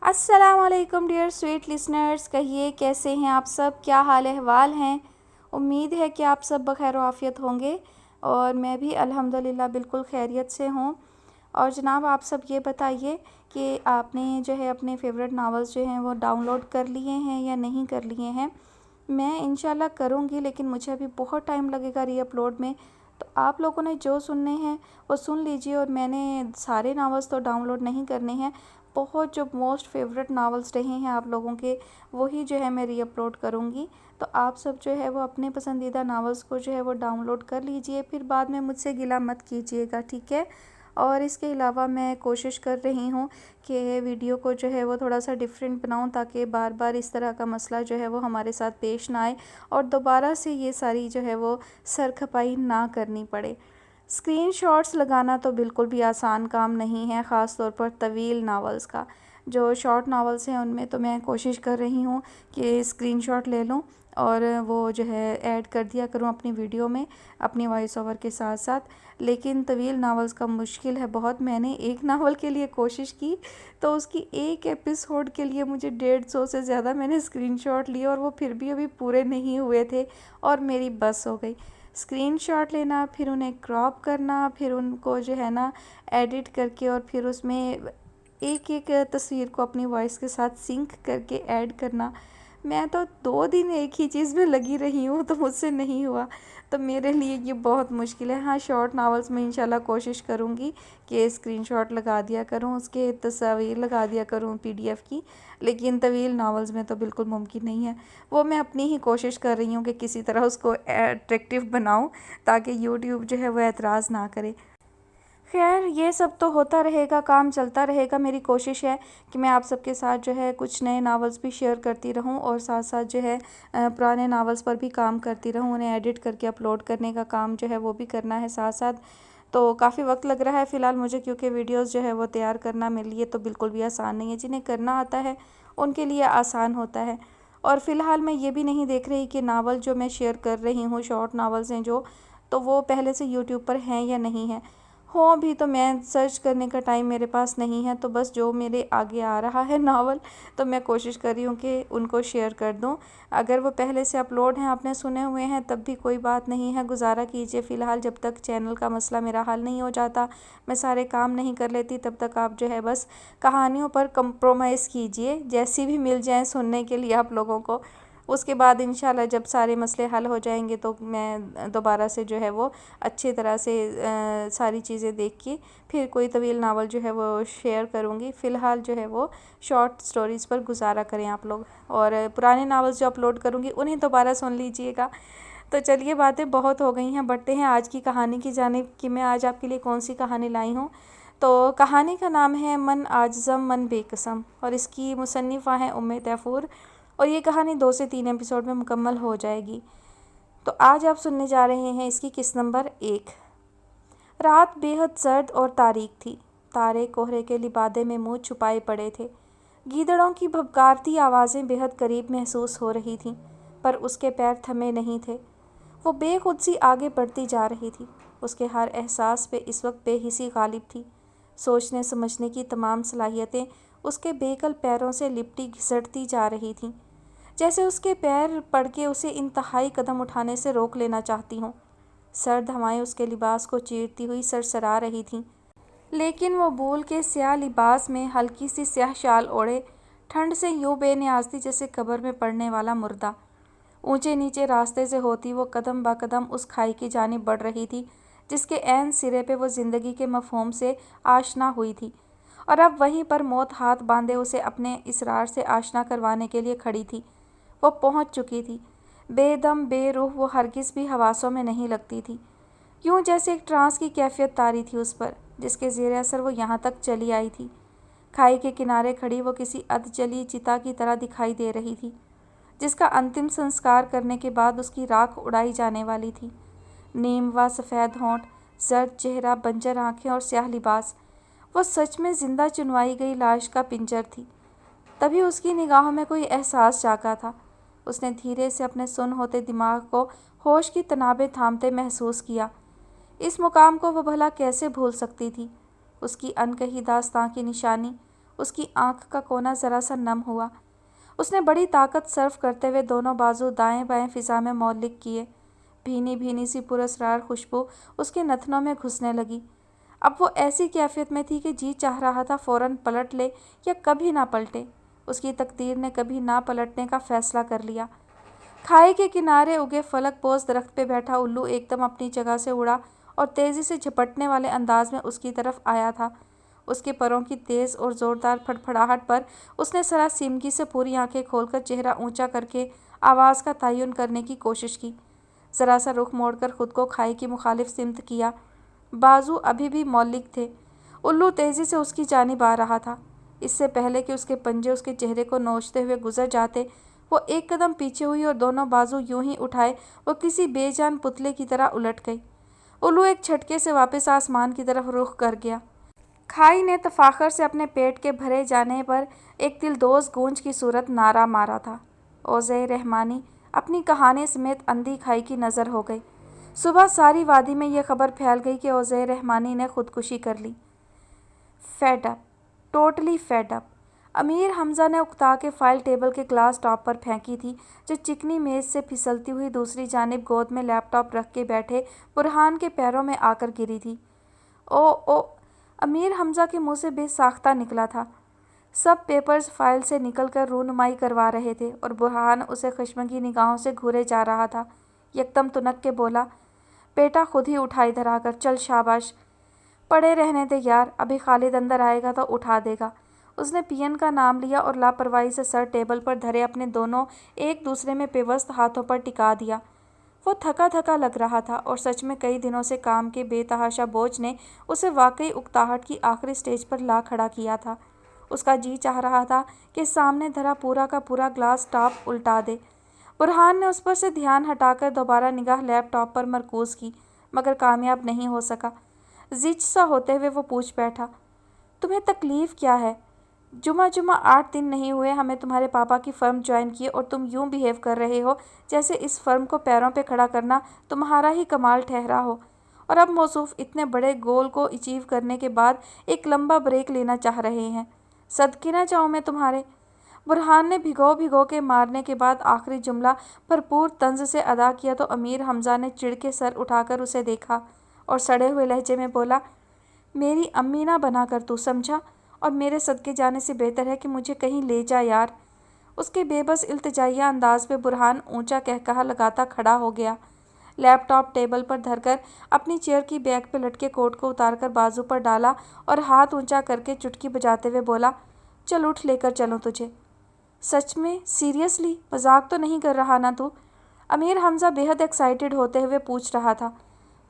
अस्सलाम वालेकुम dear sweet listeners. कहिए कैसे हैं आप सब, क्या हाल अहवाल हैं। उम्मीद है कि आप सब बखैर आफियत होंगे और मैं भी अल्हम्दुलिल्लाह बिल्कुल खैरियत से हूँ। और जनाब आप सब ये बताइए कि आपने जो है अपने फ़ेवरेट नावल्स जो हैं वो डाउनलोड कर लिए हैं या नहीं कर लिए हैं। मैं इंशाल्लाह करूँगी, लेकिन मुझे अभी बहुत टाइम लगेगा रीअपलोड में। तो आप लोगों ने जो सुनने हैं वो सुन लीजिए, और मैंने सारे नावल्स तो डाउनलोड नहीं करने हैं। बहुत जो मोस्ट फेवरेट नावल्स रहे हैं आप लोगों के, वही जो है मैं रीअपलोड करूँगी। तो आप सब जो है वो अपने पसंदीदा नावल्स को जो है वो डाउनलोड कर लीजिए, फिर बाद में मुझसे गिला मत कीजिएगा, ठीक है। और इसके अलावा मैं कोशिश कर रही हूँ कि वीडियो को जो है वो थोड़ा सा डिफरेंट बनाऊँ, ताकि बार बार इस तरह का मसला जो है वो हमारे साथ पेश ना आए और दोबारा से ये सारी जो है वो सरखपाई ना करनी पड़े। स्क्रीनशॉट्स लगाना तो बिल्कुल भी आसान काम नहीं है, ख़ास तौर पर तवील नावल्स का। जो शॉर्ट नावल्स हैं उनमें तो मैं कोशिश कर रही हूँ कि स्क्रीनशॉट ले लूँ और वो जो है ऐड कर दिया करूँ अपनी वीडियो में, अपनी वॉइस ओवर के साथ साथ। लेकिन तवील नावल्स का मुश्किल है बहुत। मैंने एक नावल के लिए कोशिश की तो उसकी एक एपिसोड के लिए मुझे 150 से ज़्यादा मैंने स्क्रीनशॉट लिए, और वो फिर भी अभी पूरे नहीं हुए थे और मेरी बस हो गई। स्क्रीनशॉट लेना, फिर उन्हें क्रॉप करना, फिर उनको जो है ना एडिट करके, और फिर उसमें एक एक तस्वीर को अपनी वॉइस के साथ सिंक करके ऐड करना। मैं तो 2 दिन एक ही चीज़ में लगी रही हूँ, तो मुझसे नहीं हुआ। तो मेरे लिए ये बहुत मुश्किल है। हाँ, शॉर्ट नावल्स में इंशाल्लाह कोशिश करूँगी कि स्क्रीनशॉट लगा दिया करूँ, उसके तस्वीर लगा दिया करूँ पीडीएफ की। लेकिन तवील नावल्स में तो बिल्कुल मुमकिन नहीं है। वो मैं अपनी ही कोशिश कर रही हूँ कि किसी तरह उसको अट्रैक्टिव बनाऊँ, ताकि यूट्यूब जो है वो एतराज़ ना करे। खैर, ये सब तो होता रहेगा, काम चलता रहेगा। मेरी कोशिश है कि मैं आप सबके साथ जो है कुछ नए नावल्स भी शेयर करती रहूं, और साथ साथ जो है पुराने नावल्स पर भी काम करती रहूं। उन्हें एडिट करके अपलोड करने का काम जो है वो भी करना है साथ साथ। तो काफ़ी वक्त लग रहा है फ़िलहाल मुझे, क्योंकि वीडियोस जो है वो तैयार करना मेरे लिए तो बिल्कुल भी आसान नहीं है। जिन्हें करना आता है उनके लिए आसान होता है। और फ़िलहाल मैं ये भी नहीं देख रही कि नावल जो मैं शेयर कर रही हूँ, शॉर्ट नावल्स हैं जो, तो वो पहले से यूट्यूब पर हैं या नहीं हैं। हो भी तो मैं सर्च करने का टाइम मेरे पास नहीं है, तो बस जो मेरे आगे आ रहा है नावल, तो मैं कोशिश कर रही हूँ कि उनको शेयर कर दूँ। अगर वो पहले से अपलोड हैं, आपने सुने हुए हैं, तब भी कोई बात नहीं है, गुजारा कीजिए। फ़िलहाल जब तक चैनल का मसला मेरा हल नहीं हो जाता, मैं सारे काम नहीं कर लेती, तब तक आप जो है बस कहानियों पर कंप्रोमाइज़ कीजिए, जैसी भी मिल जाएँ सुनने के लिए आप लोगों को। उसके बाद इंशाल्लाह जब सारे मसले हल हो जाएंगे तो मैं दोबारा से जो है वो अच्छी तरह से सारी चीज़ें देख के फिर कोई तवील नावल जो है वो शेयर करूँगी। फ़िलहाल जो है वो शॉर्ट स्टोरीज़ पर गुजारा करें आप लोग, और पुराने नावल्स जो अपलोड करूँगी उन्हें दोबारा सुन लीजिएगा। तो चलिए, बातें बहुत हो गई हैं, बढ़ते हैं आज की कहानी की जानिब कि मैं आज आपके लिए कौन सी कहानी लाई हूँ। तो कहानी का नाम है मन आजज़म मन बेकसम, और इसकी मुसन्निफ़ा हैं उम्मे तैफूर, और ये कहानी 2 से 3 एपिसोड में मुकम्मल हो जाएगी। तो आज आप सुनने जा रहे हैं इसकी किस्त नंबर 1। रात बेहद सर्द और तारीक थी। तारे कोहरे के लिबादे में मुँह छुपाए पड़े थे। गीदड़ों की भभकारती आवाज़ें बेहद करीब महसूस हो रही थीं, पर उसके पैर थमे नहीं थे। वो बेखुद सी आगे बढ़ती जा रही थी। उसके हर एहसास पे इस वक्त बेहिसी गालिब थी। सोचने समझने की तमाम सलाहियतें उसके बेकल पैरों से लिपटी घिसटती जा रही थीं, जैसे उसके पैर पड़ के उसे इंतहाई कदम उठाने से रोक लेना चाहती हों। सर्द हवाएं उसके लिबास को चीरती हुई सरसरा रही थीं, लेकिन वो बूल के स्याह लिबास में हल्की सी स्याह शाल ओढ़े ठंड से यूं बेनियाज थी जैसे कब्र में पड़ने वाला मुर्दा। ऊंचे नीचे रास्ते से होती वो कदम ब कदम उस खाई की जानिब बढ़ रही थी जिसके ऐन सिरे पे वो ज़िंदगी के मफ़हूम से आशना हुई थी, और अब वहीं पर मौत हाथ बांधे उसे अपने इसरार से आशना करवाने के लिए खड़ी थी। वो पहुंच चुकी थी। बेदम बेरूह वो हरगिज़ भी हवासों में नहीं लगती थी। यूं जैसे एक ट्रांस की कैफियत तारी थी उस पर, जिसके ज़ेर असर वो यहाँ तक चली आई थी। खाई के किनारे खड़ी वो किसी अधजली चिता की तरह दिखाई दे रही थी, जिसका अंतिम संस्कार करने के बाद उसकी राख उड़ाई जाने वाली थी। नीम व सफ़ेद होंठ, जर्द चेहरा, बंजर आँखें और स्याह लिबास, वो सच में जिंदा चुनवाई गई लाश का पिंजर थी। तभी उसकी निगाहों में कोई एहसास जागा था। उसने धीरे से अपने सुन्न होते दिमाग को होश की तनाबें थामते महसूस किया। इस मुकाम को वो भला कैसे भूल सकती थी। उसकी अनकही दास्तां की निशानी, اس کی آنکھ کا کونا ذرا سا نم ہوا۔ اس نے بڑی طاقت صرف کرتے ہوئے دونوں بازو دائیں بائیں فضا میں معلق کیے۔ بھینی بھینی سی پراسرار خوشبو اس کے نتنوں میں گھسنے لگی۔ اب وہ ایسی کیفیت میں تھی کہ جی چاہ رہا تھا فوراً پلٹ لے یا کبھی نہ پلٹے۔ اس کی تقدیر نے کبھی نہ پلٹنے کا فیصلہ کر لیا۔ کھائی کے کنارے اگے فلک پوش درخت پہ بیٹھا الو ایک دم اپنی جگہ سے اڑا اور تیزی سے جھپٹنے والے انداز میں اس کی طرف آیا تھا۔ اس کے پروں کی تیز اور زوردار پھڑپھڑاہٹ پر اس نے سراسیمگی سے پوری آنکھیں کھول کر چہرہ اونچا کر کے آواز کا تعین کرنے کی کوشش کی۔ ذرا سا رخ موڑ کر خود کو کھائی کی مخالف سمت کیا۔ بازو ابھی بھی معلق تھے۔ الو تیزی سے اس کی جانب آ رہا تھا۔ اس سے پہلے کہ اس کے پنجے اس کے چہرے کو نوچتے ہوئے گزر جاتے، وہ ایک قدم پیچھے ہوئی اور دونوں بازو یوں ہی اٹھائے وہ کسی بے جان پتلے کی طرح الٹ گئی۔ الو ایک جھٹکے سے واپس آسمان کی طرف رخ کر گیا۔ کھائی نے تفاخر سے اپنے پیٹ کے بھرے جانے پر ایک دلدوز گونج کی صورت نعرہ مارا تھا۔ اوضاع رحمانی اپنی کہانی سمیت اندھی کھائی کی نظر ہو گئی۔ صبح ساری وادی میں یہ خبر پھیل گئی کہ اوضاع رحمانی نے خودکشی کر لی۔ Fed up, totally fed up. Amir Hamza نے اکتا کے فائل ٹیبل کے گلاس ٹاپ پر پھینکی تھی جو چکنی میز سے پھسلتی ہوئی دوسری جانب گود میں لیپ ٹاپ رکھ کے بیٹھے برہان کے پیروں میں آ کر گری تھی۔ او امیر حمزہ کے منہ سے بے ساختہ نکلا تھا۔ سب پیپرز فائل سے نکل کر رونمائی کروا رہے تھے اور برہان اسے خشمگی نگاہوں سے گھورے جا رہا تھا۔ یکدم تنک کے بولا، بیٹا خود ہی اٹھا ادھر آ کر، چل شاباش، پڑے رہنے دے یار، ابھی خالد اندر آئے گا تو اٹھا دے گا۔ اس نے پین کا نام لیا اور لاپرواہی سے سر ٹیبل پر دھرے اپنے دونوں ایک دوسرے میں پیوست ہاتھوں پر ٹکا دیا۔ وہ تھکا تھکا لگ رہا تھا اور سچ میں کئی دنوں سے کام کے بے تحاشا بوجھ نے اسے واقعی اکتاہٹ کی آخری سٹیج پر لا کھڑا کیا تھا۔ اس کا جی چاہ رہا تھا کہ سامنے دھرا پورا کا پورا گلاس ٹاپ الٹا دے۔ برہان نے اس پر سے دھیان ہٹا کر دوبارہ نگاہ لیپ ٹاپ پر مرکوز کی مگر کامیاب نہیں ہو سکا۔ زچ سا ہوتے ہوئے وہ پوچھ بیٹھا، تمہیں تکلیف کیا ہے؟ جمعہ 8 دن نہیں ہوئے ہمیں تمہارے پاپا کی فرم جوائن کیے اور تم یوں بیہیو کر رہے ہو جیسے اس فرم کو پیروں پہ کھڑا کرنا تمہارا ہی کمال ٹھہرا ہو، اور اب موصوف اتنے بڑے گول کو اچیو کرنے کے بعد ایک لمبا بریک لینا چاہ رہے ہیں۔ صدقے نہ جاؤں میں تمہارے۔ برہان نے بھگو کے مارنے کے بعد آخری جملہ بھرپور طنز سے ادا کیا تو امیر حمزہ نے چڑ کے سر اٹھا کر اسے دیکھا اور سڑے ہوئے لہجے میں بولا، میری امی نہ بنا کر تو، سمجھا؟ اور میرے صدقے جانے سے بہتر ہے کہ مجھے کہیں لے جا یار۔ اس کے بے بس التجائیہ انداز پہ برہان اونچا قہقہا لگاتا کھڑا ہو گیا۔ لیپ ٹاپ ٹیبل پر دھر کر اپنی چیئر کی بیک پہ لٹکے کوٹ کو اتار کر بازو پر ڈالا اور ہاتھ اونچا کر کے چٹکی بجاتے ہوئے بولا، چل اٹھ لے کر چلوں تجھے۔ سچ میں؟ سیریسلی؟ مذاق تو نہیں کر رہا نا تو؟ امیر حمزہ بے حد ایکسائٹڈ ہوتے ہوئے پوچھ رہا تھا۔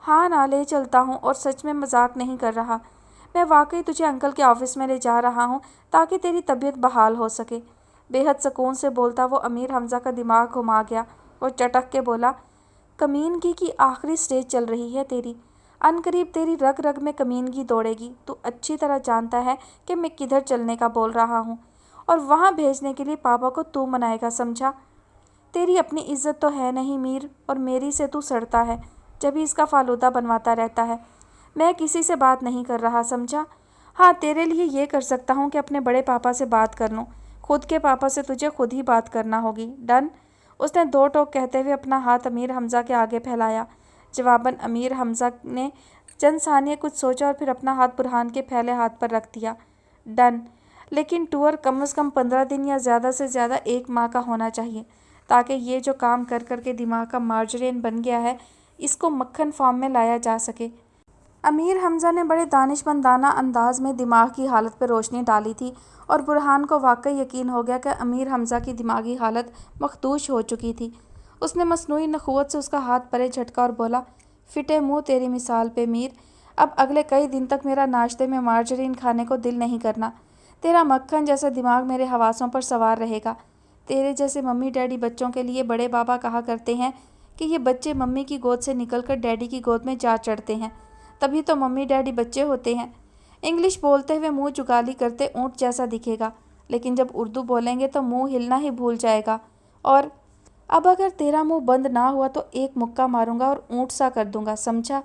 ہاں نا، لے چلتا ہوں، اور سچ میں مذاق نہیں کر رہا۔ میں واقعی تجھے انکل کے آفس میں لے جا رہا ہوں تاکہ تیری طبیعت بحال ہو سکے۔ بے حد سکون سے بولتا وہ امیر حمزہ کا دماغ گھما گیا اور چٹک کے بولا، کمینگی کی آخری سٹیج چل رہی ہے تیری، ان قریب تیری رگ رگ میں کمینگی دوڑے گی۔ تو اچھی طرح جانتا ہے کہ میں کدھر چلنے کا بول رہا ہوں، اور وہاں بھیجنے کے لیے پاپا کو تو منائے گا، سمجھا؟ تیری اپنی عزت تو ہے نہیں میر، اور میری سے تو سڑتا ہے جب ہی اس کا فالودہ بنواتا رہتا ہے۔ میں کسی سے بات نہیں کر رہا، سمجھا؟ ہاں، تیرے لیے یہ کر سکتا ہوں کہ اپنے بڑے پاپا سے بات کر لوں، خود کے پاپا سے تجھے خود ہی بات کرنا ہوگی، ڈن؟ اس نے دو ٹوک کہتے ہوئے اپنا ہاتھ امیر حمزہ کے آگے پھیلایا۔ جواباً امیر حمزہ نے چند ثانیے کچھ سوچا اور پھر اپنا ہاتھ برہان کے پھیلے ہاتھ پر رکھ دیا۔ ڈن، لیکن ٹور کم از کم 15 دن یا زیادہ سے زیادہ 1 ماہ کا ہونا چاہیے تاکہ یہ جو کام کر کر کے دماغ کا مارجرین بن گیا ہے اس کو مکھن فارم میں لایا جا سکے۔ امیر حمزہ نے بڑے دانشمندانہ انداز میں دماغ کی حالت پہ روشنی ڈالی تھی اور برہان کو واقعی یقین ہو گیا کہ امیر حمزہ کی دماغی حالت مخدوش ہو چکی تھی۔ اس نے مصنوعی نخوت سے اس کا ہاتھ پرے جھٹکا اور بولا، فٹے منہ تیری مثال پہ میر، اب اگلے کئی دن تک میرا ناشتے میں مارجرین کھانے کو دل نہیں کرنا۔ تیرا مکھن جیسا دماغ میرے حواسوں پر سوار رہے گا۔ تیرے جیسے ممی ڈیڈی بچوں کے لیے بڑے بابا کہا کرتے ہیں کہ یہ بچے ممی کی گود سے نکل کر ڈیڈی کی گود میں جا چڑھتے ہیں، تبھی تو ممی ڈیڈی بچے ہوتے ہیں۔ انگلش بولتے ہوئے منہ جگالی کرتے اونٹ جیسا دکھے گا، لیکن جب اردو بولیں گے تو منہ ہلنا ہی بھول جائے گا، اور اب اگر تیرا منہ بند نہ ہوا تو ایک مکہ ماروں گا اور اونٹ سا کر دوں گا، سمجھا؟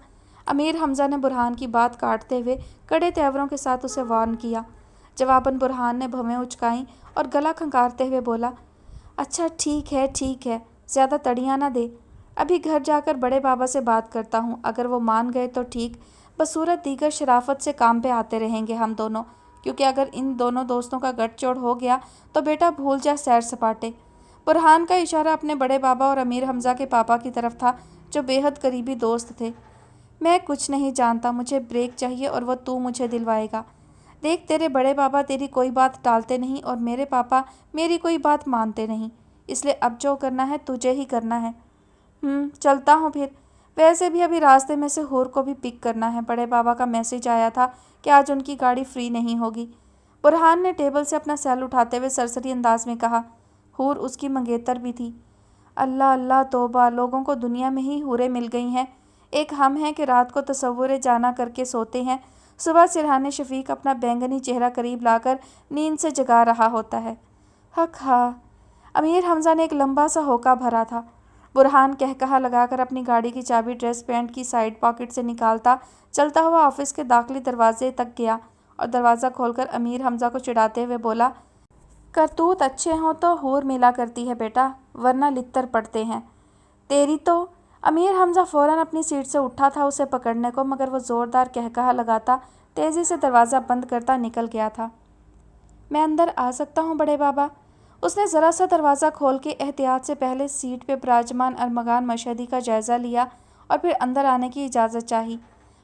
امیر حمزہ نے برہان کی بات کاٹتے ہوئے کڑے تیوروں کے ساتھ اسے وارن کیا۔ जवाबन बुरहान ने भवें उचकाईं और गला खंगारते हुए बोला, अच्छा ठीक है, ज़्यादा तड़ियाँ ना दे। अभी घर जाकर बड़े बाबा से बात करता हूँ, अगर वो मान गए तो ठीक, बसूरत दीगर शराफत से काम पे आते रहेंगे हम दोनों, क्योंकि अगर इन दोनों दोस्तों का गठजोड़ हो गया तो बेटा भूल जा सैर सपाटे। बुरहान का इशारा अपने बड़े बाबा और अमीर हमज़ा के पापा की तरफ था, जो बेहद करीबी दोस्त थे। मैं कुछ नहीं जानता, मुझे ब्रेक चाहिए और वह तू मुझे दिलवाएगा। देख, तेरे बड़े बाबा तेरी कोई बात टालते नहीं और मेरे पापा मेरी कोई बात मानते नहीं, इसलिए अब जो करना है तुझे ही करना है। चलता हूँ फिर। वैसे भी अभी रास्ते में से हूर को भी पिक करना है। बड़े बाबा का मैसेज आया था कि आज उनकी गाड़ी फ्री नहीं होगी। बुरहान ने टेबल से अपना सेल उठाते हुए सरसरी अंदाज में कहा। हूर उसकी मंगेतर भी थी। अल्लाह अल्लाह तौबा, लोगों को दुनिया में ही हूरें मिल गई हैं। एक हम हैं कि रात को तसव्वुर जाना करके सोते हैं, सुबह सिरहाने शफीक अपना बैंगनी चेहरा करीब लाकर नींद से जगा रहा होता है। हक हाँ। अमीर हमज़ा ने एक लंबा सा होका भरा था। बुरहान कहकहा लगाकर अपनी गाड़ी की चाबी ड्रेस पैंट की साइड पॉकेट से निकालता चलता हुआ ऑफिस के दाखिली दरवाजे तक गया और दरवाज़ा खोलकर अमीर हमज़ा को चिढ़ाते हुए बोला, करतूत अच्छे हों तो हूर मिला करती है बेटा, वरना लित्तर पड़ते हैं। तेरी तो। अमीर हमज़ा फ़ौरन अपनी सीट से उठा था उसे पकड़ने को, मगर वो ज़ोरदार कहकहा लगाता तेज़ी से दरवाज़ा बंद करता निकल गया था। मैं अंदर आ सकता हूँ बड़े बाबा? उसने ज़रा सा दरवाज़ा खोल के एहतियात से पहले सीट पे विराजमान अरमगान मशहदी का जायज़ा लिया और फिर अंदर आने की इजाज़त चाही।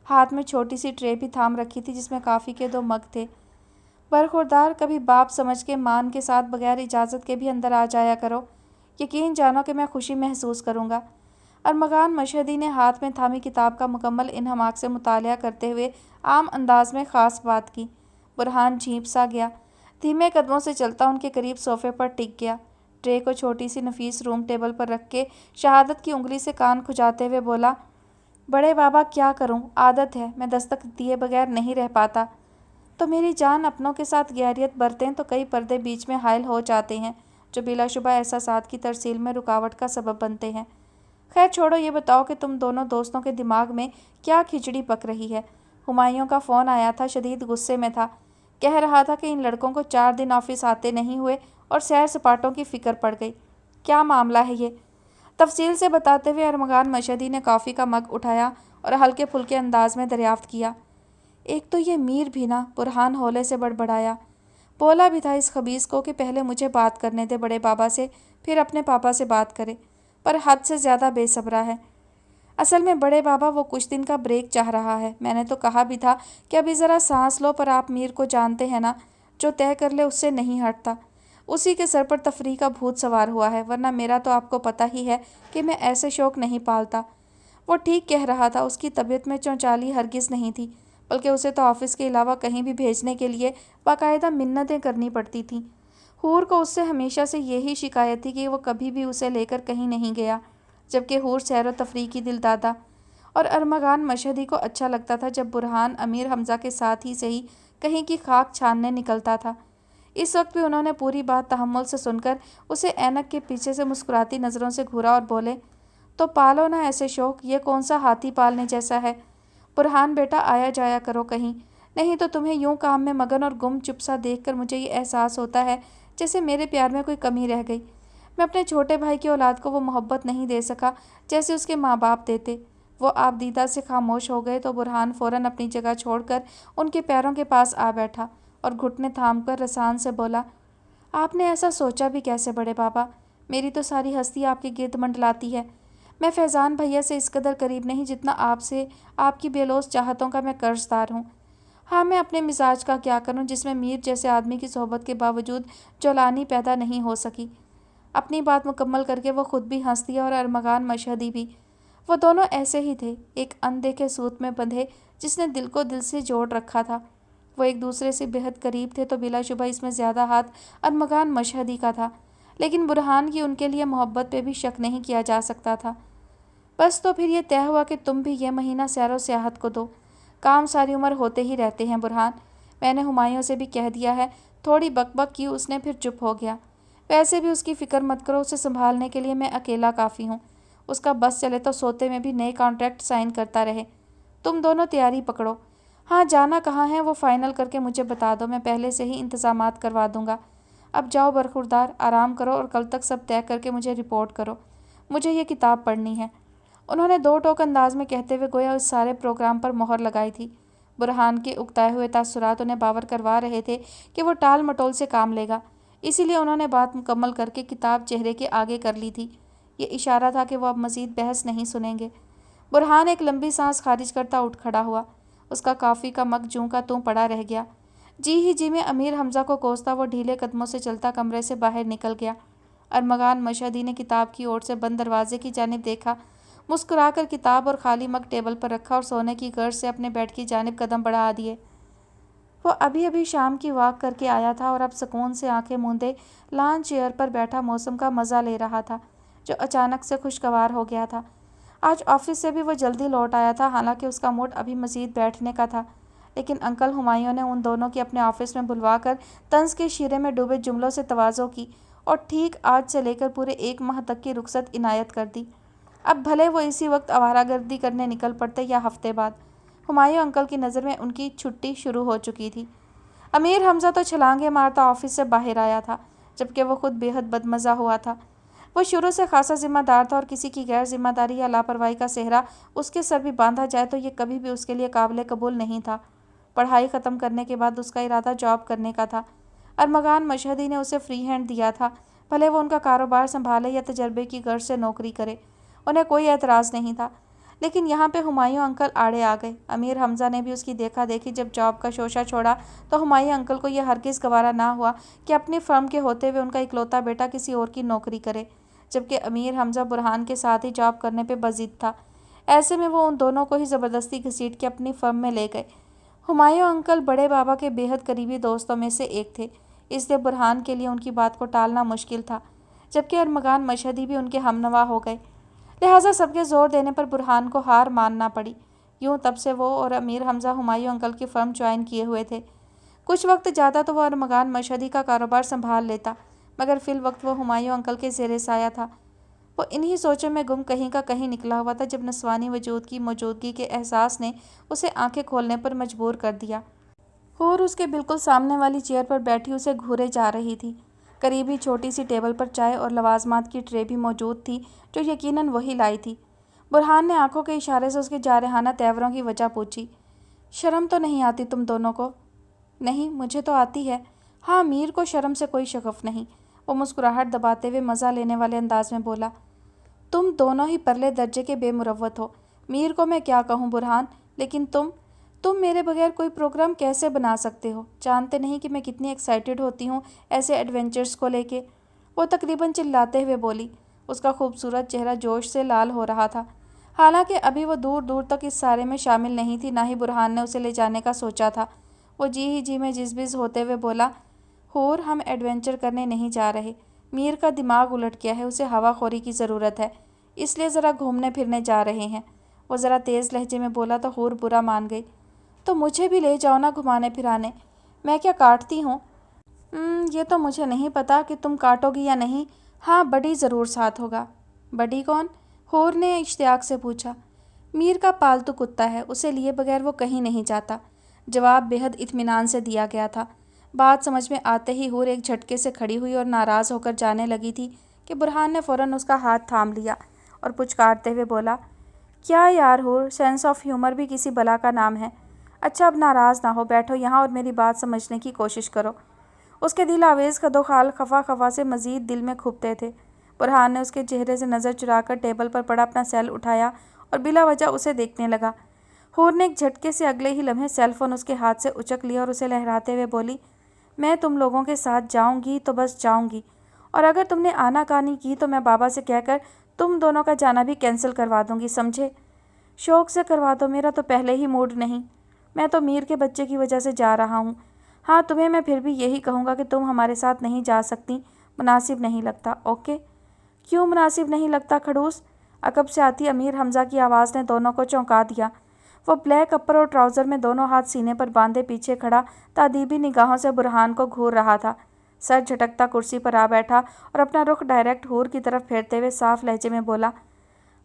हाथ में छोटी सी ट्रे भी थाम रखी थी जिसमें काफ़ी के 2 मग थे। बरखुरदार, कभी बाप समझ के मान के साथ बगैर इजाज़त के भी अंदर आ जाया करो, यकीन जानो कि मैं खुशी महसूस करूँगा। अरमगान मशहदी ने हाथ में थामी किताब का मुकम्मल इन्हमाक से मुतालिया करते हुए आम अंदाज में ख़ास बात की। बुरहान झींप सा गया, धीमे कदमों से चलता उनके करीब सोफ़े पर टिक गया। ट्रे को छोटी सी नफीस रूम टेबल पर रख के शहादत की उंगली से कान खुजाते हुए बोला, बड़े बाबा क्या करूं, आदत है, मैं दस्तक दिए बगैर नहीं रह पाता। तो मेरी जान, अपनों के साथ गैरियत बरतें तो कई पर्दे बीच में हायल हो जाते हैं, जो बिलाशुबा एहसासात की तरसील में रुकावट का सबब बनते हैं। खैर छोड़ो, ये बताओ कि तुम दोनों दोस्तों के दिमाग में क्या खिचड़ी पक रही है। हुमायूं का फ़ोन आया था, शदीद गुस्से में था। कह रहा था कि इन लड़कों को 4 दिन ऑफिस आते नहीं हुए और सैर सपाटों की फ़िक्र पड़ गई। क्या मामला है ये? तफसील से बताते हुए अरमगान मशहदी ने कॉफ़ी का मग उठाया और हल्के फुल्के अंदाज में दरियाफ्त किया। एक तो ये मीर भी ना, बुरहान हौले से बड़बड़ाया। बोला भी था इस खबीस को कि पहले मुझे बात करने दे बड़े बाबा से, फिर अपने पापा से बात करे, पर हद से ज़्यादा बेसब्रा है। असल में बड़े बाबा वो कुछ दिन का ब्रेक चाह रहा है। मैंने तो कहा भी था कि अभी ज़रा सांस लो, पर आप मीर को जानते हैं ना, जो तय कर ले उससे नहीं हटता। उसी के सर पर तफरीह का भूत सवार हुआ है, वरना मेरा तो आपको पता ही है कि मैं ऐसे शौक़ नहीं पालता। वो ठीक कह रहा था, उसकी तबीयत में चौंचाली हरगिज़ नहीं थी, बल्कि उसे तो ऑफिस के अलावा कहीं भी भेजने के लिए बाकायदा मिन्नतें करनी पड़ती थीं। हूर को उससे हमेशा से यही शिकायत थी कि वो कभी भी उसे लेकर कहीं नहीं गया, जबकि हूर सैर व तफरीह की दिलदादा। और अरमगान मशहदी को अच्छा लगता था जब बुरहान अमीर हमज़ा के साथ ही सही कहीं की खाक छानने निकलता था। इस वक्त भी उन्होंने पूरी बात तहम्मुल से सुनकर उसे ऐनक के पीछे से मुस्कुराती नज़रों से घूरा और बोले, तो पालो ना ऐसे शौक़, ये कौन सा हाथी पालने जैसा है। बुरहान बेटा, आया जाया करो कहीं, नहीं तो तुम्हें यूं काम में मगन और गुम चुप सा देख कर मुझे ये एहसास होता है जैसे मेरे प्यार में कोई कमी रह गई। मैं अपने छोटे भाई की औलाद को वो मोहब्बत नहीं दे सका जैसे उसके माँ बाप देते। वो आप दीदा से खामोश हो गए तो बुरहान फ़ौरन अपनी जगह छोड़कर उनके पैरों के पास आ बैठा और घुटने थामकर रसान से बोला, आपने ऐसा सोचा भी कैसे बड़े बाबा? मेरी तो सारी हस्ती आपके गिर्द मंडलाती है। मैं फैज़ान भैया से इस कदर करीब नहीं जितना आपसे आपकी बेलौस चाहतों का मैं कर्जदार हूँ। हाँ, मैं अपने मिजाज का क्या करूँ जिसमें मीर जैसे आदमी की सोहबत के बावजूद जौलानी पैदा नहीं हो सकी। अपनी बात मुकम्मल करके वो खुद भी हंस दिया और अरमगान मशहदी भी। वो दोनों ऐसे ही थे, एक अनदेखे सूत में बंधे जिसने दिल को दिल से जोड़ रखा था। वो एक दूसरे से बेहद करीब थे तो बिलाशुबा इसमें ज़्यादा हाथ अरमगान मशहदी का था, लेकिन बुरहान की उनके लिए मोहब्बत पे भी शक नहीं किया जा सकता था। बस तो फिर ये तय हुआ कि तुम भी ये महीना सैर व सियाहत को दो। काम सारी उम्र होते ही रहते हैं बुरहान। मैंने हुमायूं से भी कह दिया है। थोड़ी बकबक की उसने, फिर चुप हो गया। वैसे भी उसकी फ़िक्र मत करो, उसे संभालने के लिए मैं अकेला काफ़ी हूँ। उसका बस चले तो सोते में भी नए कॉन्ट्रैक्ट साइन करता रहे। तुम दोनों तैयारी पकड़ो। हाँ, जाना कहाँ है वो फाइनल करके मुझे बता दो, मैं पहले से ही इंतज़ामात करवा दूँगा। अब जाओ बरखुरदार, आराम करो और कल तक सब तय करके मुझे रिपोर्ट करो। मुझे ये किताब पढ़नी है। उन्होंने दो टोक अंदाज में कहते हुए गोया उस सारे प्रोग्राम पर मोहर लगाई थी। बुरहान के उकताए हुए तासुरात उन्हें बावर करवा रहे थे कि वो टाल मटोल से काम लेगा, इसीलिए उन्होंने बात मुकम्मल करके किताब चेहरे के आगे कर ली थी। ये इशारा था कि वो अब मज़ीद बहस नहीं सुनेंगे। बुरहान एक लंबी सांस खारिज करता उठ खड़ा हुआ। उसका कॉफ़ी का मग जूं का त्यों पड़ा रह गया। जी ही जी में अमीर हमज़ा को कोसता वो ढीले कदमों से चलता कमरे से बाहर निकल गया। अरमगान मशहदी ने किताब की ओर से बंद दरवाजे की जानिब देखा, मुस्कुराकर किताब और खाली मग टेबल पर रखा और सोने की गर्ज से अपने बेड की जानिब कदम बढ़ा दिए। वो अभी अभी शाम की वॉक करके आया था और अब सुकून से आंखें मूंदे लॉन चेयर पर बैठा मौसम का मज़ा ले रहा था, जो अचानक से खुशगवार हो गया था। आज ऑफिस से भी वो जल्दी लौट आया था, हालांकि उसका मूड अभी मज़ीद बैठने का था, लेकिन अंकल हुमायूं ने उन दोनों की अपने ऑफिस में बुलवाकर तंज के शीरे में डूबे जुमलों से तवाज़ो की और ठीक आज से लेकर पूरे 1 माह तक की रुखसत इनायत कर दी। अब भले वो इसी वक्त आवारागर्दी करने निकल पड़ते या हफ्ते बाद, हुमायूं अंकल की नज़र में उनकी छुट्टी शुरू हो चुकी थी। अमीर हमज़ा तो छलांगे मारता ऑफिस से बाहर आया था, जबकि वो खुद बेहद बदमज़ा हुआ था। वो शुरू से खासा जिम्मेदार था और किसी की गैर जिम्मेदारी या लापरवाही का सेहरा उसके सर भी बांधा जाए तो ये कभी भी उसके लिए काबिल कबूल नहीं था। पढ़ाई ख़त्म करने के बाद उसका इरादा जॉब करने का था। अरमगान मशहदी ने उसे फ्री हैंड दिया था, भले वो उनका कारोबार संभाले या तजर्बे की गर्ज से नौकरी करे, उन्हें कोई एतराज़ नहीं था। लेकिन यहाँ पे हुमायूं अंकल आड़े आ गए। अमीर हमज़ा ने भी उसकी देखा देखी जब जॉब का शोशा छोड़ा तो हुमायूं अंकल को यह हरगिज़ गवारा ना हुआ कि अपनी फर्म के होते हुए उनका इकलौता बेटा किसी और की नौकरी करे, जबकि अमीर हमज़ा बुरहान के साथ ही जॉब करने पे बज़िद था। ऐसे में वो उन दोनों को ही ज़बरदस्ती घसीट के अपनी फर्म में ले गए। हुमायूं अंकल बड़े बाबा के बेहद करीबी दोस्तों में से एक थे, इसलिए बुरहान के लिए उनकी बात को टालना मुश्किल था, जबकि अरमगान मशहदी भी उनके हमनवा हो गए। लिहाजा सबके ज़ोर देने पर बुरहान को हार मानना पड़ी। यूँ तब से वो और अमीर हमज़ा हुमायूं अंकल की फ़र्म ज्वाइन किए हुए थे। कुछ वक्त जाता तो वो अरमगान मशहदी का कारोबार संभाल लेता, मगर फिल वक्त वो हुमायूं अंकल के ज़ेरे साया था। वो इन्हीं सोचों में गुम कहीं का कहीं निकला हुआ था जब नस्वानी वजूद की मौजूदगी के एहसास ने उसे आंखें खोलने पर मजबूर कर दिया। हूर उसके बिल्कुल सामने वाली चेयर पर बैठी उसे घूरे जा रही थी। करीब ही छोटी सी टेबल पर चाय और लवाजमात की ट्रे भी मौजूद थी, जो यकीनन वही लाई थी। बुरहान ने आंखों के इशारे से उसके जारहाना तेवरों की वजह पूछी। शर्म तो नहीं आती तुम दोनों को? नहीं, मुझे तो आती है। हाँ, मीर को शर्म से कोई शगफ नहीं, वो मुस्कुराहट दबाते हुए मज़ा लेने वाले अंदाज में बोला। तुम दोनों ही परले दर्जे के बेमुरव्वत हो। मीर को मैं क्या कहूँ बुरहान, लेकिन तुम मेरे बगैर कोई प्रोग्राम कैसे बना सकते हो? जानते नहीं कि मैं कितनी एक्साइटेड होती हूँ ऐसे एडवेंचर्स को लेके। वो तकरीबन चिल्लाते हुए बोली। उसका खूबसूरत चेहरा जोश से लाल हो रहा था। हालांकि अभी वो दूर दूर तक इस सारे में शामिल नहीं थी, ना ही बुरहान ने उसे ले जाने का सोचा था। वो जी ही जी में जिजबिज होते हुए बोला, हूर, हम एडवेंचर करने नहीं जा रहे। मीर का दिमाग उलट गया है, उसे हवाखोरी की ज़रूरत है, इसलिए ज़रा घूमने फिरने जा रहे हैं। वो ज़रा तेज़ लहजे में बोला तो हूर बुरा मान गई। तो मुझे भी ले जाओ ना घुमाने फिराने, मैं क्या काटती हूँ? ये तो मुझे नहीं पता कि तुम काटोगी या नहीं। हाँ, बड़ी ज़रूर साथ होगा। बड़ी कौन? हूर ने इश्तियाक से पूछा। मीर का पालतू कुत्ता है, उसे लिए बगैर वो कहीं नहीं जाता। जवाब बेहद इत्मीनान से दिया गया था। बात समझ में आते ही हूर एक झटके से खड़ी हुई और नाराज़ होकर जाने लगी थी कि बुरहान ने फ़ौरन उसका हाथ थाम लिया और पुचकारते हुए बोला, क्या यार हूर, सेंस ऑफ ह्यूमर भी किसी बला का नाम है। अच्छा, अब नाराज़ ना हो, बैठो यहाँ और मेरी बात समझने की कोशिश करो। उसके दिल आवेज़ कदोखाल खफा खफा से मज़ीद दिल में खुपते थे। बुरहान ने उसके चेहरे से नज़र चुराकर टेबल पर पड़ा अपना सेल उठाया और बिला वजह उसे देखने लगा। हूर ने एक झटके से अगले ही लम्हे सेलफोन उसके हाथ से उचक लिया और उसे लहराते हुए बोली, मैं तुम लोगों के साथ जाऊंगी तो बस जाऊंगी, और अगर तुमने आनाकानी की तो मैं बाबा से कहकर तुम दोनों का जाना भी कैंसिल करवा दूंगी, समझे? शौक़ से करवा दो, मेरा तो पहले ही मूड नहीं। मैं तो मीर के बच्चे की वजह से जा रहा हूँ। हाँ, तुम्हें मैं फिर भी यही कहूँगा कि तुम हमारे साथ नहीं जा सकती, मुनासिब नहीं लगता। ओके? क्यों मुनासिब नहीं लगता खड़ूस? अकब से आती अमीर हमज़ा की आवाज़ ने दोनों को चौंका दिया। वो ब्लैक अपर और ट्राउज़र में दोनों हाथ सीने पर बांधे पीछे खड़ा तादीबी निगाहों से बुरहान को घूर रहा था। सर झटकता कुर्सी पर आ बैठा और अपना रुख डायरेक्ट हूर की तरफ फेरते हुए साफ लहजे में बोला,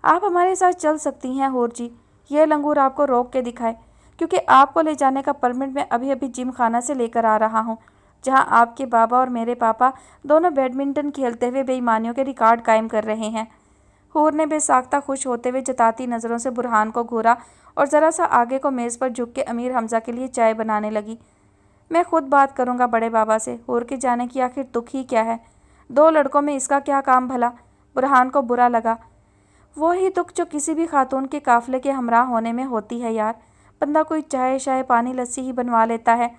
आप हमारे साथ चल सकती हैं हूर जी, ये लंगूर आपको रोक के दिखाए। क्योंकि आप को ले जाने का परमिट मैं अभी अभी जिम खाना से लेकर आ रहा हूँ, जहाँ आपके बाबा और मेरे पापा दोनों बैडमिंटन खेलते हुए बेईमानियों के रिकॉर्ड कायम कर रहे हैं। हूर ने बेसाख्ता खुश होते हुए जताती नज़रों से बुरहान को घूरा और ज़रा सा आगे को मेज़ पर झुक के अमीर हमज़ा के लिए चाय बनाने लगी। मैं खुद बात करूँगा बड़े बाबा से, हूर के जाने की आखिर दुख ही क्या है, 2 लड़कों में इसका क्या काम भला। बुरहान को बुरा लगा। वो ही दुख जो किसी भी खातून के काफ़िले के हमराह होने में होती है यार, बंदा कोई चाय शाय पानी लस्सी ही बनवा लेता है।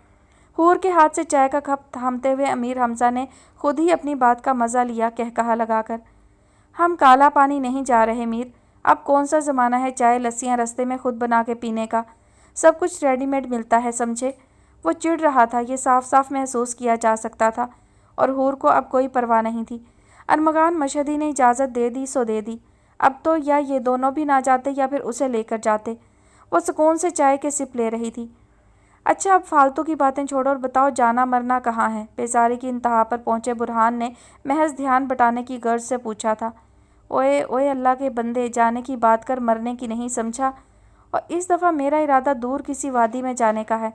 हूर के हाथ से चाय का कप थामते हुए अमीर हमज़ा ने खुद ही अपनी बात का मज़ा लिया, कहकहा लगाकर। हम काला पानी नहीं जा रहे मीर, अब कौन सा ज़माना है चाय लस्सियाँ रास्ते में खुद बना के पीने का, सब कुछ रेडीमेड मिलता है, समझे। वो चिढ़ रहा था, ये साफ साफ महसूस किया जा सकता था, और हूर को अब कोई परवाह नहीं थी। अरमगान मशहदी ने इजाज़त दे दी सो दे दी, अब तो या ये दोनों भी ना जाते या फिर उसे लेकर जाते। वो सुकून से चाय के सिप ले रही थी। अच्छा अब फालतू की बातें छोड़ो और बताओ जाना मरना कहाँ है, बेजारी की इंतहा पर पहुंचे बुरहान ने महज ध्यान बटाने की गर्ज से पूछा था। ओए ओए अल्लाह के बंदे, जाने की बात कर मरने की नहीं, समझा। और इस दफ़ा मेरा इरादा दूर किसी वादी में जाने का है,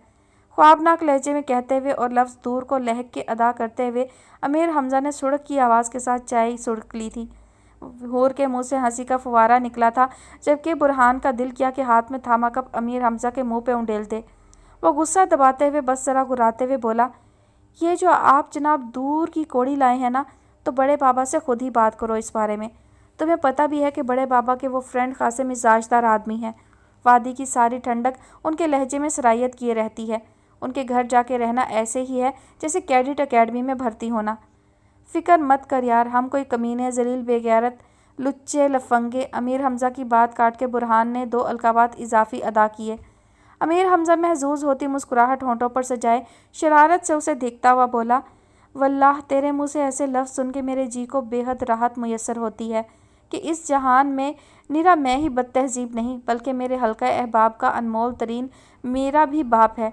ख्वाबनाक लहजे में कहते हुए और लफ्ज़ दूर को लहक के अदा करते हुए अमीर हमज़ा ने सुड़क की आवाज़ के साथ चाय सुड़क ली थी। हूर के मुंह से हंसी का फुवारा निकला था, जबकि बुरहान का दिल किया कि हाथ में थामा कप अमीर हमज़ा के मुंह पे उंडेल दे। वो गुस्सा दबाते हुए बस जरा घुराते हुए बोला, ये जो आप जनाब दूर की कोड़ी लाए हैं ना, तो बड़े बाबा से खुद ही बात करो इस बारे में। तुम्हें पता भी है कि बड़े बाबा के वो फ्रेंड खासे मिजाजदार आदमी हैं। वादी की सारी ठंडक उनके लहजे में सरायत किए रहती है। उनके घर जाके रहना ऐसे ही है जैसे कैडेट अकेडमी में भर्ती होना। फ़िक्र मत कर यार, हम कोई कमीने जलील बेगैरत लुच्चे लफंगे। अमीर हमज़ा की बात काट के बुरहान ने 2 अलकाबात इजाफी अदा किए। अमीर हमज़ा महजूज होती मुस्कुराहट होंठों पर सजाए शरारत से उसे देखता हुआ बोला, वल्लाह तेरे मुँह से ऐसे लफ्ज़ सुन के मेरे जी को बेहद राहत मुयस्सर होती है कि इस जहान में निरा मैं ही बदतहजीब नहीं, बल्कि मेरे हल्का अहबाब का अनमोल तरीन मेरा भी बाप है।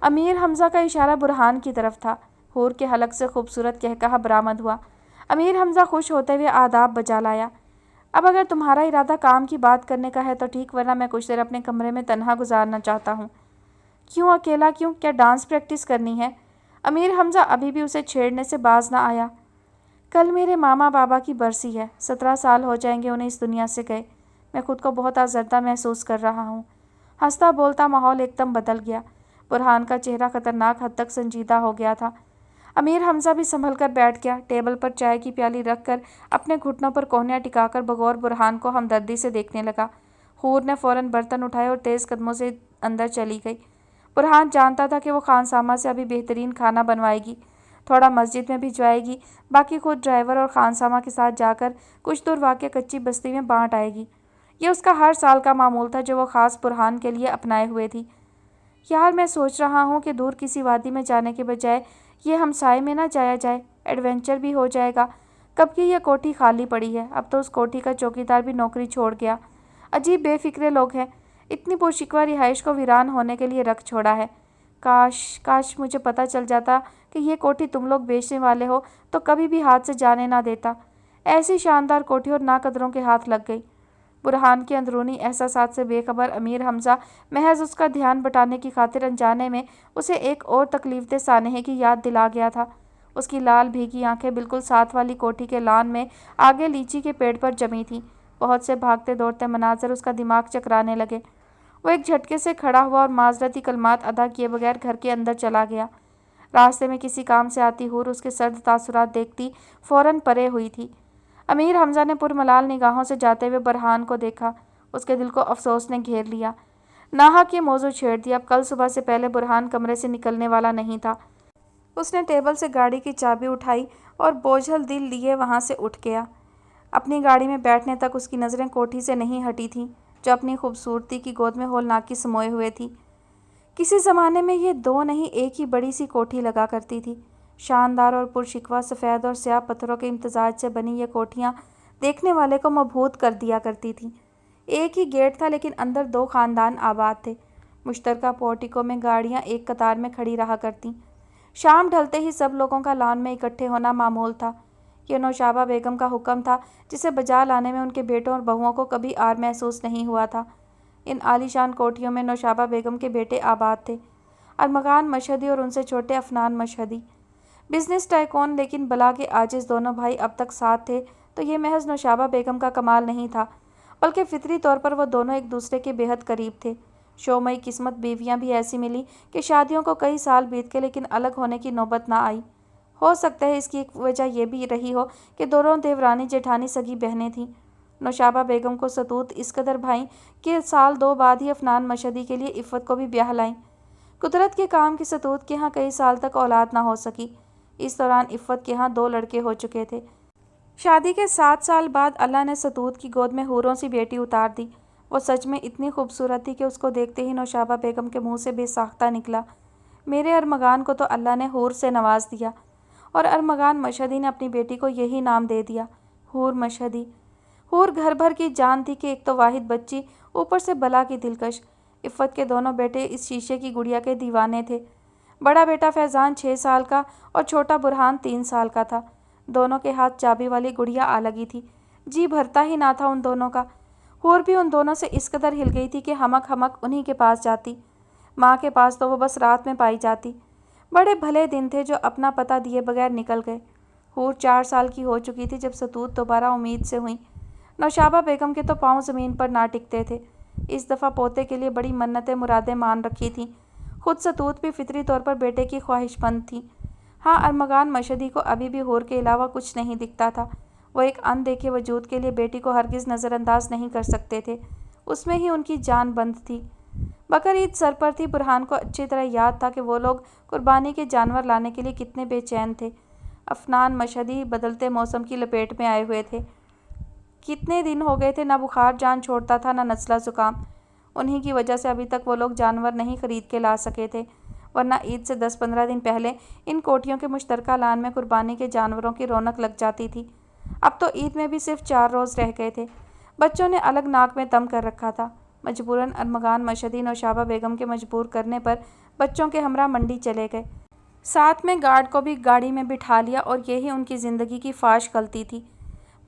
अमीर हमज़ा का इशारा बुरहान की तरफ था। हूर के हलक से खूबसूरत कहकहा बरामद हुआ। अमीर हमज़ा खुश होते हुए आदाब बजा लाया। अब अगर तुम्हारा इरादा काम की बात करने का है तो ठीक, वरना मैं कुछ देर अपने कमरे में तन्हा गुजारना चाहता हूँ। क्यों अकेला क्यों, क्या डांस प्रैक्टिस करनी है? अमीर हमज़ा अभी भी उसे छेड़ने से बाज ना आया। कल मेरे मामा बाबा की बरसी है, 17 साल हो जाएंगे उन्हें इस दुनिया से गए। मैं खुद को बहुत आज़रदा महसूस कर रहा हूँ। हंसता बोलता माहौल एकदम बदल गया। बुरहान का चेहरा खतरनाक हद तक संजीदा हो गया था। अमीर हमज़ा भी संभल कर बैठ गया। टेबल पर चाय की प्याली रख कर अपने घुटनों पर कोहनियाँ टिकाकर बगौर बुरहान को हमदर्दी से देखने लगा। हूर ने फ़ौरन बर्तन उठाए और तेज़ कदमों से अंदर चली गई। बुरहान जानता था कि वो खानसामा से अभी बेहतरीन खाना बनवाएगी, थोड़ा मस्जिद में भिजवाएगी, बाकी खुद ड्राइवर और खानसामा के साथ जाकर कुछ दूर वाक़ कच्ची बस्ती में बांट आएगी। ये उसका हर साल का मामूल था जो वो ख़ास बुरहान के लिए अपनाए हुए थी। यार मैं सोच रहा हूँ कि दूर किसी वादी में जाने के बजाय ये हमसाए में ना जाया जाए, एडवेंचर भी हो जाएगा। कब की यह कोठी खाली पड़ी है, अब तो उस कोठी का चौकीदार भी नौकरी छोड़ गया। अजीब बेफिक्रे लोग हैं, इतनी पुरशिकवा रिहाइश को वीरान होने के लिए रख छोड़ा है। काश काश मुझे पता चल जाता कि ये कोठी तुम लोग बेचने वाले हो तो कभी भी हाथ से जाने ना देता। ऐसी शानदार कोठी और नाकदरों के हाथ लग गई। बुरहान के अंदरूनी एहसासात से बेखबर अमीर हमज़ा महज उसका ध्यान बटाने की खातिर अनजाने में उसे एक और तकलीफ़देह सानहे की याद दिला गया था। उसकी लाल भीगी आंखें बिल्कुल साथ वाली कोठी के लान में आगे लीची के पेड़ पर जमी थीं। बहुत से भागते दौड़ते मनाजर उसका दिमाग चकराने लगे। वो एक झटके से खड़ा हुआ और माजरती कलमात अदा किए बगैर घर के अंदर चला गया। रास्ते में किसी काम से आती हूर उसके सर्द तासुरात देखती फ़ौरन परे हुई थी। अमीर हमज़ा ने पुरमलाल निगाहों से जाते हुए बुरहान को देखा। उसके दिल को अफसोस ने घेर लिया। नाहक ये मौजू छेड़ दिया। अब कल सुबह से पहले बुरहान कमरे से निकलने वाला नहीं था। उसने टेबल से गाड़ी की चाबी उठाई और बोझल दिल लिए वहाँ से उठ गया। अपनी गाड़ी में बैठने तक उसकी नज़रें कोठी से नहीं हटी थीं, जो अपनी खूबसूरती की गोद में होलनाकी समोए हुए थी। किसी ज़माने में ये 2 नहीं एक ही बड़ी सी कोठी लगा करती थी। शानदार और पुरशिकवा सफ़ेद और स्याह पत्थरों के इम्तजाज से बनी ये कोठियाँ देखने वाले को मबहूत कर दिया करती थीं। एक ही गेट था लेकिन अंदर 2 ख़ानदान आबाद थे। मुश्तरका पोर्टिको में गाड़ियाँ एक कतार में खड़ी रहा करतीं। शाम ढलते ही सब लोगों का लॉन में इकट्ठे होना मामूल था। यह नौशाबा बेगम का हुक्म था, जिसे बजा लाने में उनके बेटों और बहुओं को कभी आर महसूस नहीं हुआ था। इन आलीशान कोठियों में नौशाबा बेगम के बेटे आबाद थे, अरमगान मशहदी और उनसे छोटे अफनान मशहदी। बिजनेस टाइकून लेकिन बला के आजिज़ दोनों भाई अब तक साथ थे, तो ये महज नौशाबा बेगम का कमाल नहीं था, बल्कि फितरी तौर पर वो दोनों एक दूसरे के बेहद करीब थे। शोमई किस्मत बीवियां भी ऐसी मिली कि शादियों को कई साल बीत गए लेकिन अलग होने की नौबत ना आई। हो सकता है इसकी एक वजह यह भी रही हो कि दोनों देवरानी जेठानी सगी बहनें थीं। नौशाबा बेगम को सतूत इस कदर भाई कि साल 2 बाद ही अफनान मशहदी के लिए इफ़्फ़त को भी ब्याह लाईं। कुदरत के काम की सतूत के यहाँ कई साल तक औलाद ना हो सकी। इस दौरान इफ़्फ़त के यहाँ 2 लड़के हो चुके थे। शादी के 7 साल बाद अल्लाह ने सतूत की गोद में हूरों सी बेटी उतार दी। वो सच में इतनी खूबसूरत थी कि उसको देखते ही नौशाबा बेगम के मुंह से बेसाख्ता निकला, मेरे अरमगान को तो अल्लाह ने हूर से नवाज दिया। और अरमगान मशहदी ने अपनी बेटी को यही नाम दे दिया, हूर मशहदी। हूर घर भर की जान थी कि एक तो वाहिद बच्ची, ऊपर से बला की दिलकश। इफ़्फ़त के दोनों बेटे इस शीशे की गुड़िया के दीवाने थे। बड़ा बेटा फैज़ान 6 साल का और छोटा बुरहान 3 साल का था। दोनों के हाथ चाबी वाली गुड़िया आ लगी थी। जी भरता ही ना था उन दोनों का। हूर भी उन दोनों से इस कदर हिल गई थी कि हमक हमक उन्हीं के पास जाती। माँ के पास तो वो बस रात में पाई जाती। बड़े भले दिन थे जो अपना पता दिए बगैर निकल गए। हूर 4 साल की हो चुकी थी जब सतूत दोबारा उम्मीद से हुई। नौशाबा बेगम के तो पाँव ज़मीन पर ना टिकते थे। इस दफ़ा पोते के लिए बड़ी मन्नतें मुरादें मान रखी थीं। खुद सतूत भी फितरी तौर पर बेटे की ख्वाहिशमंद थी। हाँ, अरमगान मशहदी को अभी भी हूर के अलावा कुछ नहीं दिखता था। वो एक अनदेखे वजूद के लिए बेटी को हरगिज़ नज़रअंदाज नहीं कर सकते थे। उसमें ही उनकी जान बंद थी। बकर ईद सर पर थी। बुरहान को अच्छी तरह याद था कि वो लोग कुर्बानी के जानवर लाने के लिए कितने बेचैन थे। अफनान मशहदी बदलते मौसम की लपेट में आए हुए थे। कितने दिन हो गए थे, ना बुखार जान छोड़ता था, ना नज़ला ज़ुकाम। उन्हीं की वजह से अभी तक वो लोग जानवर नहीं खरीद के ला सके थे, वरना ईद से 10-15 दिन पहले इन कोठियों के मुश्तरका लान में कुर्बानी के जानवरों की रौनक लग जाती थी। अब तो ईद में भी सिर्फ 4 रोज़ रह गए थे। बच्चों ने अलग नाक में दम कर रखा था। मजबूरन अरमगान मशहदी नौशाबा बेगम के मजबूर करने पर बच्चों के हमरा मंडी चले गए। साथ में गार्ड को भी गाड़ी में बिठा लिया और यही उनकी ज़िंदगी की फाश गलती थी।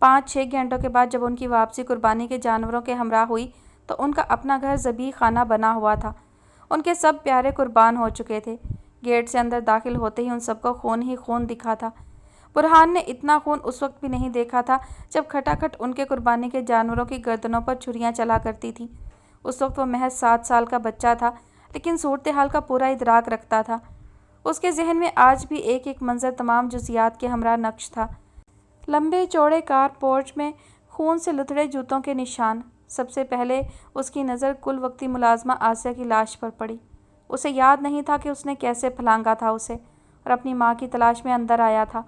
5-6 घंटों के बाद जब उनकी वापसी कुर्बानी के जानवरों के हमरा हुई तो उनका अपना घर ज़बी खाना बना हुआ था। उनके सब प्यारे कुर्बान हो चुके थे। गेट से अंदर दाखिल होते ही उन सबको खून ही खून दिखा था। बुरहान ने इतना खून उस वक्त भी नहीं देखा था जब खटाखट उनके कुर्बानी के जानवरों की गर्दनों पर छुरियां चला करती थी। उस वक्त वो महज 7 साल का बच्चा था, लेकिन सूरत हाल का पूरा इदराक रखता था। उसके जहन में आज भी एक एक मंजर तमाम जुज़ियात के हमरा नक्श था। लंबे चौड़े कार पोर्च में खून से लुथड़े जूतों के निशान। सबसे पहले उसकी नज़र कुल वक्ती मुलाजमा आसिया की लाश पर पड़ी। उसे याद नहीं था कि उसने कैसे फलांगा था उसे और अपनी माँ की तलाश में अंदर आया था।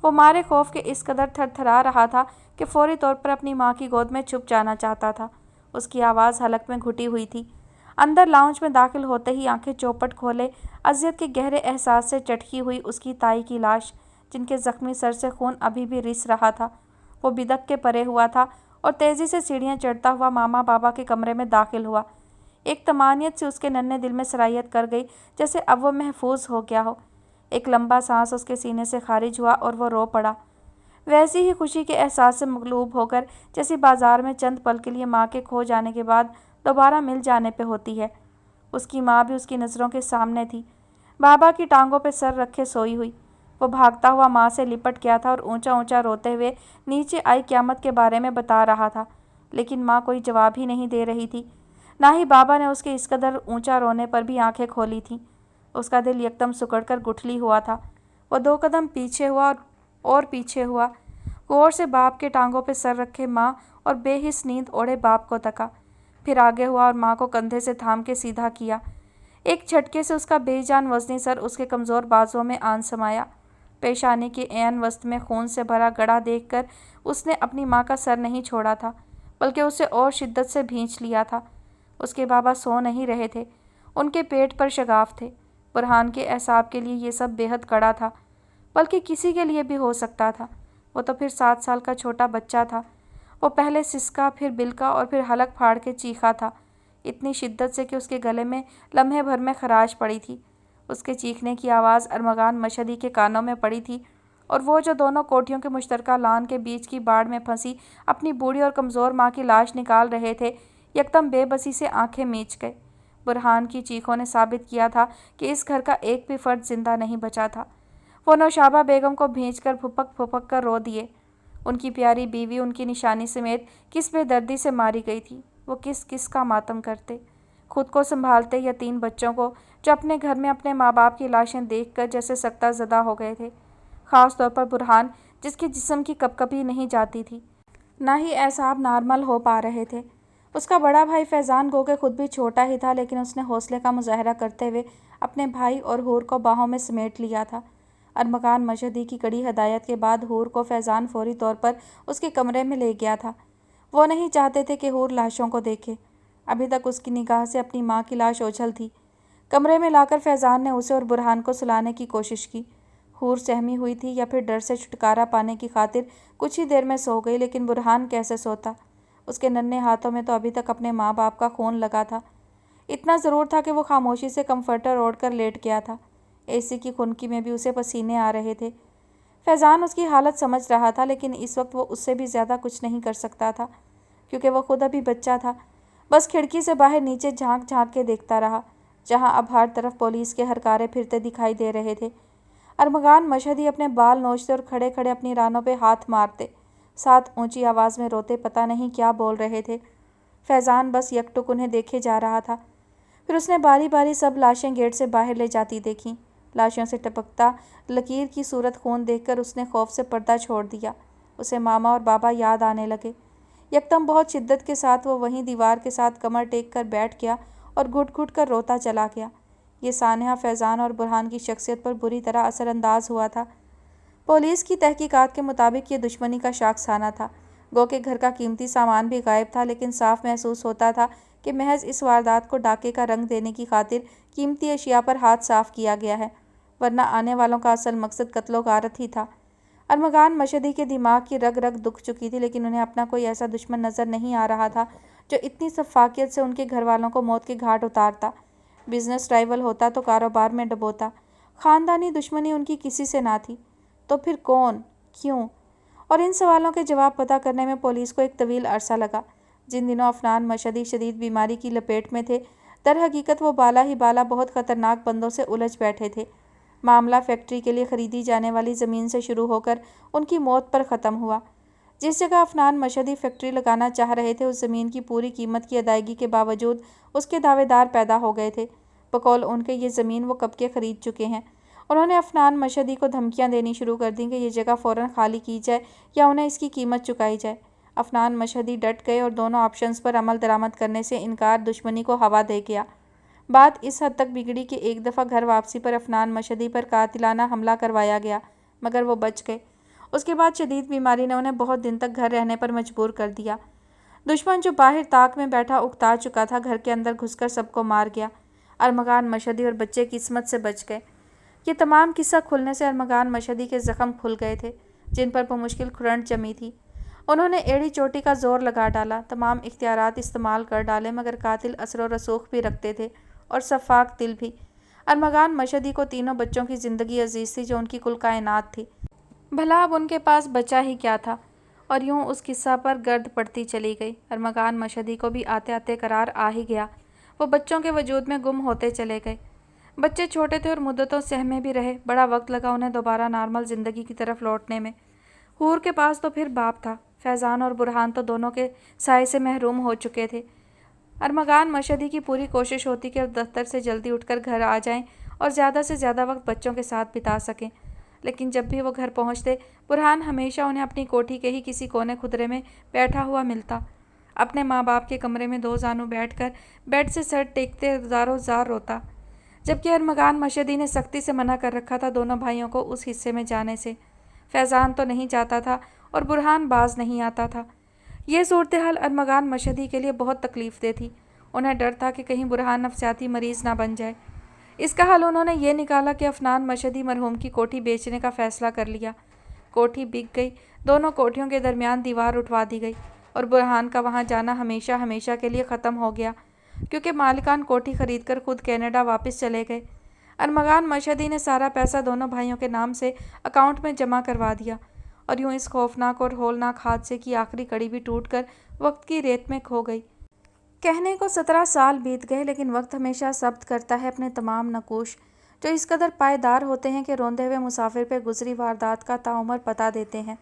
वो मारे खौफ के इस कदर थरथरा रहा था कि फौरी तौर पर अपनी माँ की गोद में छुप जाना चाहता था। उसकी आवाज़ हलक में घुटी हुई थी। अंदर लाउंज में दाखिल होते ही आंखें चौपट खोले अज़ियत के गहरे एहसास से चटकी हुई उसकी ताई की लाश, जिनके ज़ख्मी सर से खून अभी भी रिस रहा था। वो बिदक के परे हुआ था और तेज़ी से सीढ़ियाँ चढ़ता हुआ मामा बाबा के कमरे में दाखिल हुआ। एक तमानियत से उसके नन्हे दिल में सरायत कर गई, जैसे अब वो महफूज हो गया हो। एक लंबा सांस उसके सीने से खारिज हुआ और वो रो पड़ा, वैसी ही खुशी के एहसास से मगलूब होकर जैसी बाजार में चंद पल के लिए माँ के खो जाने के बाद दोबारा मिल जाने पे होती है। उसकी माँ भी उसकी नज़रों के सामने थी, बाबा की टांगों पे सर रखे सोई हुई। वो भागता हुआ माँ से लिपट गया था और ऊंचा ऊंचा रोते हुए नीचे आई क़यामत के बारे में बता रहा था, लेकिन माँ कोई जवाब ही नहीं दे रही थी। ना ही बाबा ने उसके इस कदर ऊंचा रोने पर भी आंखें खोली थीं। उसका दिल यकदम सिकुड़कर गुठली हुआ था। वो 2 कदम पीछे हुआ और पीछे हुआ, गौर से बाप के टांगों पे सर रखे माँ और बेहिस नींद ओढ़े बाप को तका, फिर आगे हुआ और माँ को कंधे से थाम के सीधा किया। एक झटके से उसका बेजान वज़नी सर उसके कमज़ोर बाजुओं में आन समाया। पेशानी के ऐन वस्त में खून से भरा गड़ा देखकर उसने अपनी माँ का सर नहीं छोड़ा था, बल्कि उसे और शिद्दत से भींच लिया था। उसके बाबा सो नहीं रहे थे, उनके पेट पर शगाफ थे। बुरहान के एहसाब के लिए ये सब बेहद कड़ा था, बल्कि किसी के लिए भी हो सकता था। वो तो फिर 7 साल का छोटा बच्चा था। वो पहले सिसका, फिर बिलका और फिर हलक फाड़ के चीखा था, इतनी शिद्दत से कि उसके गले में लम्हे भर में खराश पड़ी थी। उसके चीखने की आवाज़ अरमगान मशहदी के कानों में पड़ी थी, और वो जो दोनों कोठियों के मुश्तरका लान के बीच की बाड़ में फंसी अपनी बूढ़ी और कमज़ोर माँ की लाश निकाल रहे थे, यकदम बेबसी से आंखें मीच गए। बुरहान की चीखों ने साबित किया था कि इस घर का एक भी फर्द जिंदा नहीं बचा था। वो नौशाबा बेगम को भींचकर फुपक फुपक कर रो दिए। उनकी प्यारी बीवी उनकी निशानी समेत किस बेदर्दी से मारी गई थी। वो किस किस का मातम करते, खुद को संभालते या 3 बच्चों को जो अपने घर में अपने माँ बाप की लाशें देखकर जैसे सख्ता ज़दा हो गए थे। ख़ास तौर पर बुरहान, जिसके जिस्म की कपकपी नहीं जाती थी, ना ही एसाब नॉर्मल हो पा रहे थे। उसका बड़ा भाई फैज़ान गो के खुद भी छोटा ही था, लेकिन उसने हौसले का मुजाहरा करते हुए अपने भाई और हूर को बाहों में समेट लिया था। अरमगान मशहदी की कड़ी हदायत के बाद हूर को फैज़ान फौरी तौर पर उसके कमरे में ले गया था। वो नहीं चाहते थे कि हूर लाशों को देखे। अभी तक उसकी निगाह से अपनी माँ की लाश ओझल थी। कमरे में लाकर फैज़ान ने उसे और बुरहान को सुलाने की कोशिश की। हूर सहमी हुई थी या फिर डर से छुटकारा पाने की खातिर कुछ ही देर में सो गई, लेकिन बुरहान कैसे सोता। उसके नन्हे हाथों में तो अभी तक अपने माँ बाप का खून लगा था। इतना ज़रूर था कि वो खामोशी से कम्फर्टर ओढ़ कर लेट गया था। एसी की खुनकी में भी उसे पसीने आ रहे थे। फैज़ान उसकी हालत समझ रहा था, लेकिन इस वक्त वो उससे भी ज़्यादा कुछ नहीं कर सकता था, क्योंकि वो खुद अभी बच्चा था। बस खिड़की से बाहर नीचे झांक झांक के देखता रहा, जहां अब हर तरफ पुलिस के हरकारे फिरते दिखाई दे रहे थे। अरमगान मशहदी अपने बाल नोचते और खड़े खड़े अपनी रानों पे हाथ मारते, साथ ऊंची आवाज़ में रोते पता नहीं क्या बोल रहे थे। फैज़ान बस यकटुक उन्हें देखे जा रहा था। फिर उसने बारी बारी सब लाशें गेट से बाहर ले जाती देखीं। लाशों से टपकता लकीर की सूरत खून देखकर उसने खौफ से पर्दा छोड़ दिया। उसे मामा और बाबा याद आने लगे। यकदम बहुत शिद्दत के साथ वो वहीं दीवार के साथ कमर टेक कर बैठ गया और घुट घुट कर रोता चला गया। ये सानहा फैज़ान और बुरहान की शख्सियत पर बुरी तरह असरअंदाज हुआ था। पुलिस की तहकीकात के मुताबिक ये दुश्मनी का शाखसाना था। गो के घर का कीमती सामान भी गायब था, लेकिन साफ महसूस होता था कि महज इस वारदात को डाके का रंग देने की खातिर कीमती अशिया पर हाथ साफ किया गया है, वरना आने वालों का असल मकसद कत्लो गारत ही था। अरमगान मशहदी के दिमाग की रग रग दुख चुकी थी, लेकिन उन्हें अपना कोई ऐसा दुश्मन नज़र नहीं आ रहा था जो इतनी सफाकियत से उनके घर वालों को मौत के घाट उतारता। बिजनेस राइवल होता तो कारोबार में डबोता। ख़ानदानी दुश्मनी उनकी किसी से ना थी, तो फिर कौन, क्यों? और इन सवालों के जवाब पता करने में पुलिस को एक तवील अरसा लगा। जिन दिनों अफनान मशहदी शदीद बीमारी की लपेट में थे, दर हकीकत वो बाला ही बाला बहुत ख़तरनाक बंदों से उलझ बैठे थे। मामला फैक्ट्री के लिए ख़रीदी जाने वाली ज़मीन से शुरू होकर उनकी मौत पर ख़त्म हुआ। जिस जगह अफनान मशहदी फैक्ट्री लगाना चाह रहे थे, उस ज़मीन की पूरी कीमत की अदायगी के बावजूद उसके दावेदार पैदा हो गए थे। बकौल उनके ये ज़मीन वो कब के ख़रीद चुके हैं। उन्होंने अफनान मशहदी को धमकियां देनी शुरू कर दी कि ये जगह फ़ौरन खाली की जाए या उन्हें इसकी कीमत चुकाई जाए। अफनान मशहदी डट गए और दोनों ऑप्शंस पर अमल दरामद करने से इनकार दुश्मनी को हवा दे गया। बात इस हद तक बिगड़ी कि एक दफ़ा घर वापसी पर अफनान मशहदी पर कातिलाना हमला करवाया गया, मगर वो बच गए। उसके बाद शदीद बीमारी ने उन्हें बहुत दिन तक घर रहने पर मजबूर कर दिया। दुश्मन जो बाहर ताक में बैठा उकता चुका था, घर के अंदर घुसकर सबको मार गया। अरमगान मशहदी और बच्चे किस्मत से बच गए। ये तमाम किस्सा खुलने से अरमगान मशहदी के ज़ख्म खुल गए थे, जिन पर मुश्किल खुरंट जमी थी। उन्होंने एड़ी चोटी का जोर लगा डाला, तमाम इख्तियारात इस्तेमाल कर डाले, मगर कातिल असर व रसूख भी रखते थे और सफ़ाक दिल भी। अरमगान मशहदी को तीनों बच्चों की ज़िंदगी अजीज़ थी, जो उनकी कुल कायनात थी। भला अब उनके पास बचा ही क्या था। और यूँ उस किस्सा पर गर्द पड़ती चली गई। अरमगान मशहदी को भी आते आते करार आ ही गया। वो बच्चों के वजूद में गुम होते चले गए। बच्चे छोटे थे और मुद्दतों सहमे भी रहे। बड़ा वक्त लगा उन्हें दोबारा नॉर्मल ज़िंदगी की तरफ लौटने में। हूर के पास तो फिर बाप था। फैज़ान और बुरहान तो दोनों के साए से महरूम हो चुके थे। अरमगान मशहदी की पूरी कोशिश होती कि दफ्तर से जल्दी उठकर घर आ जाएं और ज़्यादा से ज़्यादा वक्त बच्चों के साथ बिता सकें, लेकिन जब भी वो घर पहुंचते, बुरहान हमेशा उन्हें अपनी कोठी के ही किसी कोने खुदरे में बैठा हुआ मिलता। अपने माँ बाप के कमरे में दो जानू बैठकर बेड से सर टेकते ज़ारो ज़ार रोता, जबकि अरमगान मशहदी ने सख्ती से मना कर रखा था दोनों भाइयों को उस हिस्से में जाने से। फैज़ान तो नहीं जाता था और बुरहान बाज नहीं आता था। ये सूरत हाल अरमगान मशहदी के लिए बहुत तकलीफ दे थी। उन्हें डर था कि कहीं बुरहान नफसियाती मरीज़ ना बन जाए। इसका हल उन्होंने ये निकाला कि अफनान मशहदी मरहूम की कोठी बेचने का फ़ैसला कर लिया। कोठी बिक गई। दोनों कोठियों के दरमियान दीवार उठवा दी गई और बुरहान का वहाँ जाना हमेशा हमेशा के लिए ख़त्म हो गया, क्योंकि मालिकान कोठी खरीदकर खुद कनाडा वापस चले गए। अरमगान मशहदी ने सारा पैसा दोनों भाइयों के नाम से अकाउंट में जमा करवा दिया और यूँ इस खौफनाक और होलनाक हादसे की आखिरी कड़ी भी टूट कर वक्त की रेत में खो गई। کہنے کو 17 سال بیت گئے، لیکن وقت ہمیشہ ثبت کرتا ہے اپنے تمام نقوش، جو اس قدر پائیدار ہوتے ہیں کہ روندے ہوئے مسافر پہ گزری واردات کا تاعمر پتہ دیتے ہیں۔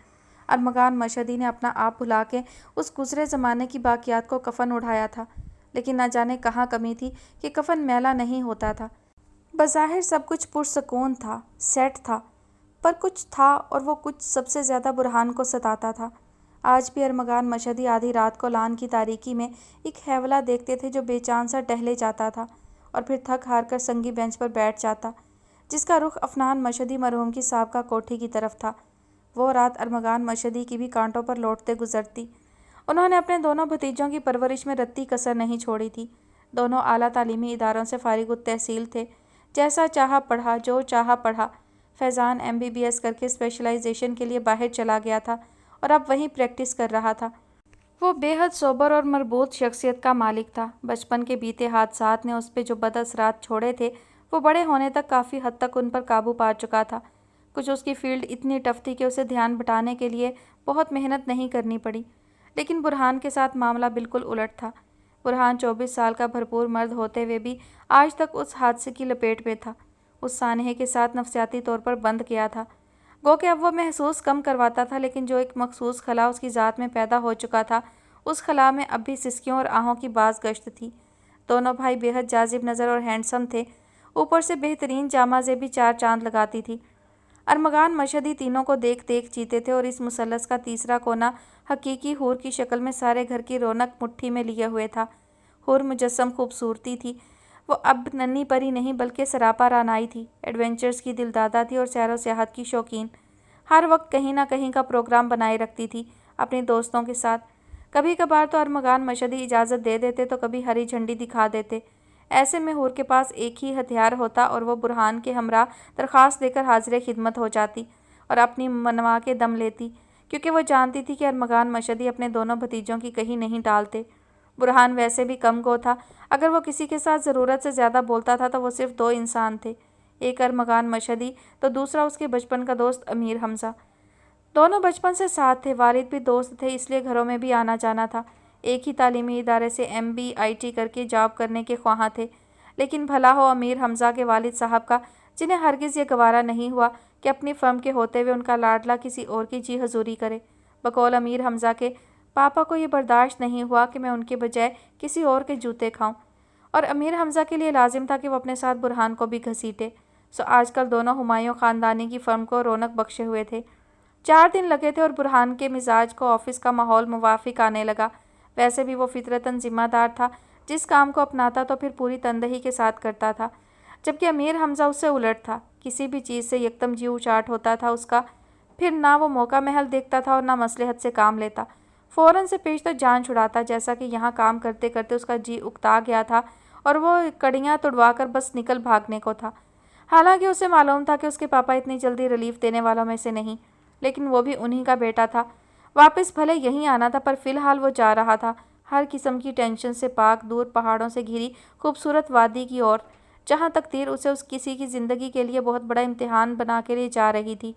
ارمغان مشہدی نے اپنا آپ بھلا کے اس گزرے زمانے کی باقیات کو کفن اڑھایا تھا، لیکن نہ جانے کہاں کمی تھی کہ کفن میلا نہیں ہوتا تھا۔ بظاہر سب کچھ پرسکون تھا، سیٹ تھا، پر کچھ تھا، اور وہ کچھ سب سے زیادہ برہان کو ستاتا تھا۔ آج بھی ارمغان مشہدی آدھی رات کو لان کی تاریکی میں ایک حیولہ دیکھتے تھے جو بے چان سا ٹہلے جاتا تھا اور پھر تھک ہار کر سنگی بینچ پر بیٹھ جاتا، جس کا رخ عفنان مشہدی مرحوم کی سابقہ کوٹھی کی طرف تھا۔ وہ رات ارمغان مشہدی کی بھی کانٹوں پر لوٹتے گزرتی۔ انہوں نے اپنے دونوں بھتیجوں کی پرورش میں رتی کسر نہیں چھوڑی تھی۔ دونوں اعلیٰ تعلیمی اداروں سے فارغ التحصیل تھے، جیسا چاہا پڑھا، جو چاہا پڑھا۔ فیضان MBBS کر کے اسپیشلائزیشن کے لیے باہر چلا گیا تھا اور اب وہیں پریکٹس کر رہا تھا۔ وہ بے حد سوبر اور مربوط شخصیت کا مالک تھا۔ بچپن کے بیتے حادثات نے اس پہ جو بد اثرات چھوڑے تھے، وہ بڑے ہونے تک کافی حد تک ان پر قابو پا چکا تھا۔ کچھ اس کی فیلڈ اتنی ٹف تھی کہ اسے دھیان بٹانے کے لیے بہت محنت نہیں کرنی پڑی، لیکن برہان کے ساتھ معاملہ بالکل الٹ تھا۔ برہان 24 سال کا بھرپور مرد ہوتے ہوئے بھی آج تک اس حادثے کی لپیٹ میں تھا، اس سانحے کے ساتھ نفسیاتی طور پر بند کیا تھا۔ گو کہ اب وہ محسوس کم کرواتا تھا، لیکن جو ایک مخصوص خلا اس کی ذات میں پیدا ہو چکا تھا، اس خلا میں اب بھی سسکیوں اور آہوں کی باز گشت تھی۔ دونوں بھائی بے حد جاذب نظر اور ہینڈسم تھے، اوپر سے بہترین جامہ زیبی چار چاند لگاتی تھی۔ ارمغان مشہدی تینوں کو دیکھ دیکھ جیتے تھے، اور اس مثلث کا تیسرا کونا حقیقی حور کی شکل میں سارے گھر کی رونق مٹھی میں لیے ہوئے تھا۔ حور مجسم خوبصورتی تھی، وہ اب ننھی پری نہیں بلکہ سراپا رعنائی تھی، ایڈونچرز کی دلدادہ تھی اور سیر و سیاحت کی شوقین۔ ہر وقت کہیں نہ کہیں کا پروگرام بنائے رکھتی تھی اپنے دوستوں کے ساتھ۔ کبھی کبھار تو ارمغان مشہدی اجازت دے دیتے تو کبھی ہری جھنڈی دکھا دیتے۔ ایسے میں حور کے پاس ایک ہی ہتھیار ہوتا اور وہ برہان کے ہمراہ درخواست دے کر حاضر خدمت ہو جاتی اور اپنی منوا کے دم لیتی، کیونکہ وہ جانتی تھی کہ ارمغان مشہدی اپنے دونوں بھتیجوں کی کہیں نہیں ٹالتے۔ برہان ویسے بھی کم گو تھا، اگر وہ کسی کے ساتھ ضرورت سے زیادہ بولتا تھا تو وہ صرف دو انسان تھے، ایک ارمغان مشہدی تو دوسرا اس کے بچپن کا دوست امیر حمزہ۔ دونوں بچپن سے ساتھ تھے، والد بھی دوست تھے، اس لیے گھروں میں بھی آنا جانا تھا۔ ایک ہی تعلیمی ادارے سے MBIT کر کے جاب کرنے کے خواہاں تھے، لیکن بھلا ہو امیر حمزہ کے والد صاحب کا، جنہیں ہرگز یہ گوارا نہیں ہوا کہ اپنی فرم کے ہوتے ہوئے ان کا لاڈلا کسی اور کی جی حضوری کرے۔ بقول امیر حمزہ کے، پاپا کو یہ برداشت نہیں ہوا کہ میں ان کے بجائے کسی اور کے جوتے کھاؤں، اور امیر حمزہ کے لیے لازم تھا کہ وہ اپنے ساتھ برہان کو بھی گھسیٹے۔ سو آج کل دونوں ہمایوں خاندانی کی فرم کو رونق بخشے ہوئے تھے۔ 4 دن لگے تھے اور برہان کے مزاج کو آفس کا ماحول موافق آنے لگا۔ ویسے بھی وہ فطرتاً ذمہ دار تھا، جس کام کو اپناتا تو پھر پوری تندہی کے ساتھ کرتا تھا، جبکہ امیر حمزہ اس سے الٹ تھا، کسی بھی چیز سے یکدم جی اچاٹ ہوتا تھا اس کا، پھر نہ وہ موقع محل دیکھتا تھا اور نہ مصلحت سے کام لیتا، فوراً سے پیشتر جان چھڑاتا، جیسا کہ یہاں کام کرتے کرتے اس کا جی اکتا گیا تھا اور وہ کڑیاں تڑوا کر بس نکل بھاگنے کو تھا۔ حالانکہ اسے معلوم تھا کہ اس کے پاپا اتنی جلدی ریلیف دینے والوں میں سے نہیں، لیکن وہ بھی انہی کا بیٹا تھا، واپس بھلے یہیں آنا تھا، پر فی الحال وہ جا رہا تھا ہر قسم کی ٹینشن سے پاک، دور پہاڑوں سے گھری خوبصورت وادی کی اور، جہاں تقدیر اسے اس کسی کی زندگی کے لیے بہت بڑا امتحان بنا کے لے جا رہی تھی۔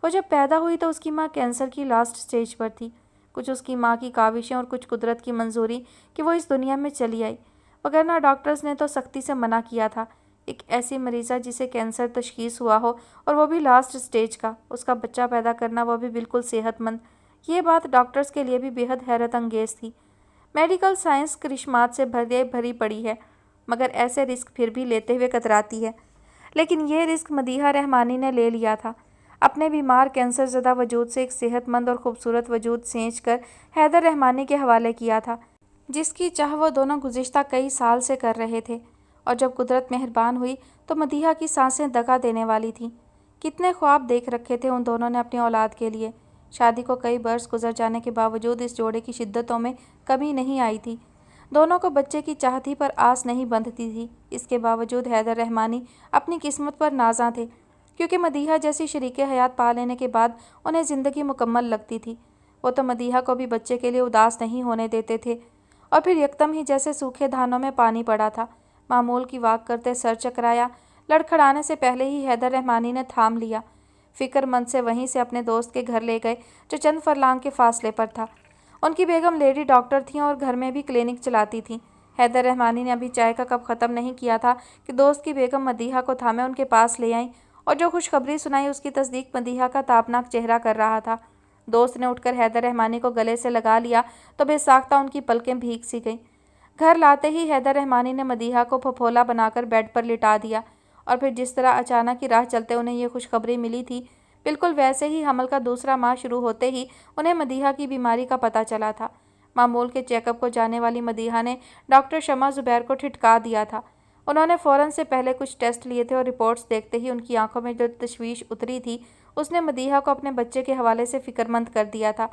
وہ جب پیدا ہوئی تو اس کی ماں کینسر کی لاسٹ سٹیج پر تھی، کچھ اس کی ماں کی کاوشیں اور کچھ قدرت کی منظوری کہ وہ اس دنیا میں چلی آئی، وگرنہ ڈاکٹرز نے تو سختی سے منع کیا تھا۔ ایک ایسی مریضہ جسے کینسر تشخیص ہوا ہو اور وہ بھی لاسٹ سٹیج کا، اس کا بچہ پیدا کرنا وہ بھی بالکل صحت مند، یہ بات ڈاکٹرز کے لیے بھی بے حد حیرت انگیز تھی۔ میڈیکل سائنس کرشمات سے بھری پڑی ہے، مگر ایسے رسک پھر بھی لیتے ہوئے کتراتی ہے، لیکن یہ رسک مدیحہ رحمانی نے لے لیا تھا، اپنے بیمار کینسر زدہ وجود سے ایک صحت مند اور خوبصورت وجود سینچ کر حیدر رحمانی کے حوالے کیا تھا، جس کی چاہ وہ دونوں گزشتہ کئی سال سے کر رہے تھے، اور جب قدرت مہربان ہوئی تو مدیحہ کی سانسیں دگا دینے والی تھیں۔ کتنے خواب دیکھ رکھے تھے ان دونوں نے اپنی اولاد کے لیے۔ شادی کو کئی برس گزر جانے کے باوجود اس جوڑے کی شدتوں میں کمی نہیں آئی تھی، دونوں کو بچے کی چاہتی پر آس نہیں بندھتی تھی۔ اس کے باوجود حیدر رحمانی اپنی قسمت پر نازاں تھے، کیونکہ مدیحہ جیسی شریک حیات پا لینے کے بعد انہیں زندگی مکمل لگتی تھی۔ وہ تو مدیحہ کو بھی بچے کے لیے اداس نہیں ہونے دیتے تھے، اور پھر یکدم ہی جیسے سوکھے دھانوں میں پانی پڑا تھا، معمول کی واک کرتے سر چکرایا، لڑکھڑانے سے پہلے ہی حیدر رحمانی نے تھام لیا، فکر مند سے وہیں سے اپنے دوست کے گھر لے گئے جو چند فرلانگ کے فاصلے پر تھا۔ ان کی بیگم لیڈی ڈاکٹر تھیں اور گھر میں بھی کلینک چلاتی تھیں۔ حیدر رحمانی نے ابھی چائے کا کپ ختم نہیں کیا تھا کہ دوست کی بیگم مدیحہ کو تھامے ان کے پاس لے آئیں اور جو خوشخبری سنائی اس کی تصدیق مدیحہ کا تابناک چہرہ کر رہا تھا۔ دوست نے اٹھ کر حیدر رحمانی کو گلے سے لگا لیا تو بے ساختہ ان کی پلکیں بھیگ سی گئیں۔ گھر لاتے ہی حیدر رحمانی نے مدیحہ کو پھپھولا بنا کر بیڈ پر لٹا دیا اور پھر جس طرح اچانک ہی راہ چلتے انہیں یہ خوشخبری ملی تھی، بالکل ویسے ہی حمل کا دوسرا ماہ شروع ہوتے ہی انہیں مدیحہ کی بیماری کا پتہ چلا تھا۔ معمول کے چیک اپ کو جانے والی مدیحہ نے ڈاکٹر شمع زبیر کو ٹھٹکا دیا تھا۔ انہوں نے فوراً سے پہلے کچھ ٹیسٹ لیے تھے اور رپورٹس دیکھتے ہی ان کی آنکھوں میں جو تشویش اتری تھی اس نے مدیحہ کو اپنے بچے کے حوالے سے فکر مند کر دیا تھا۔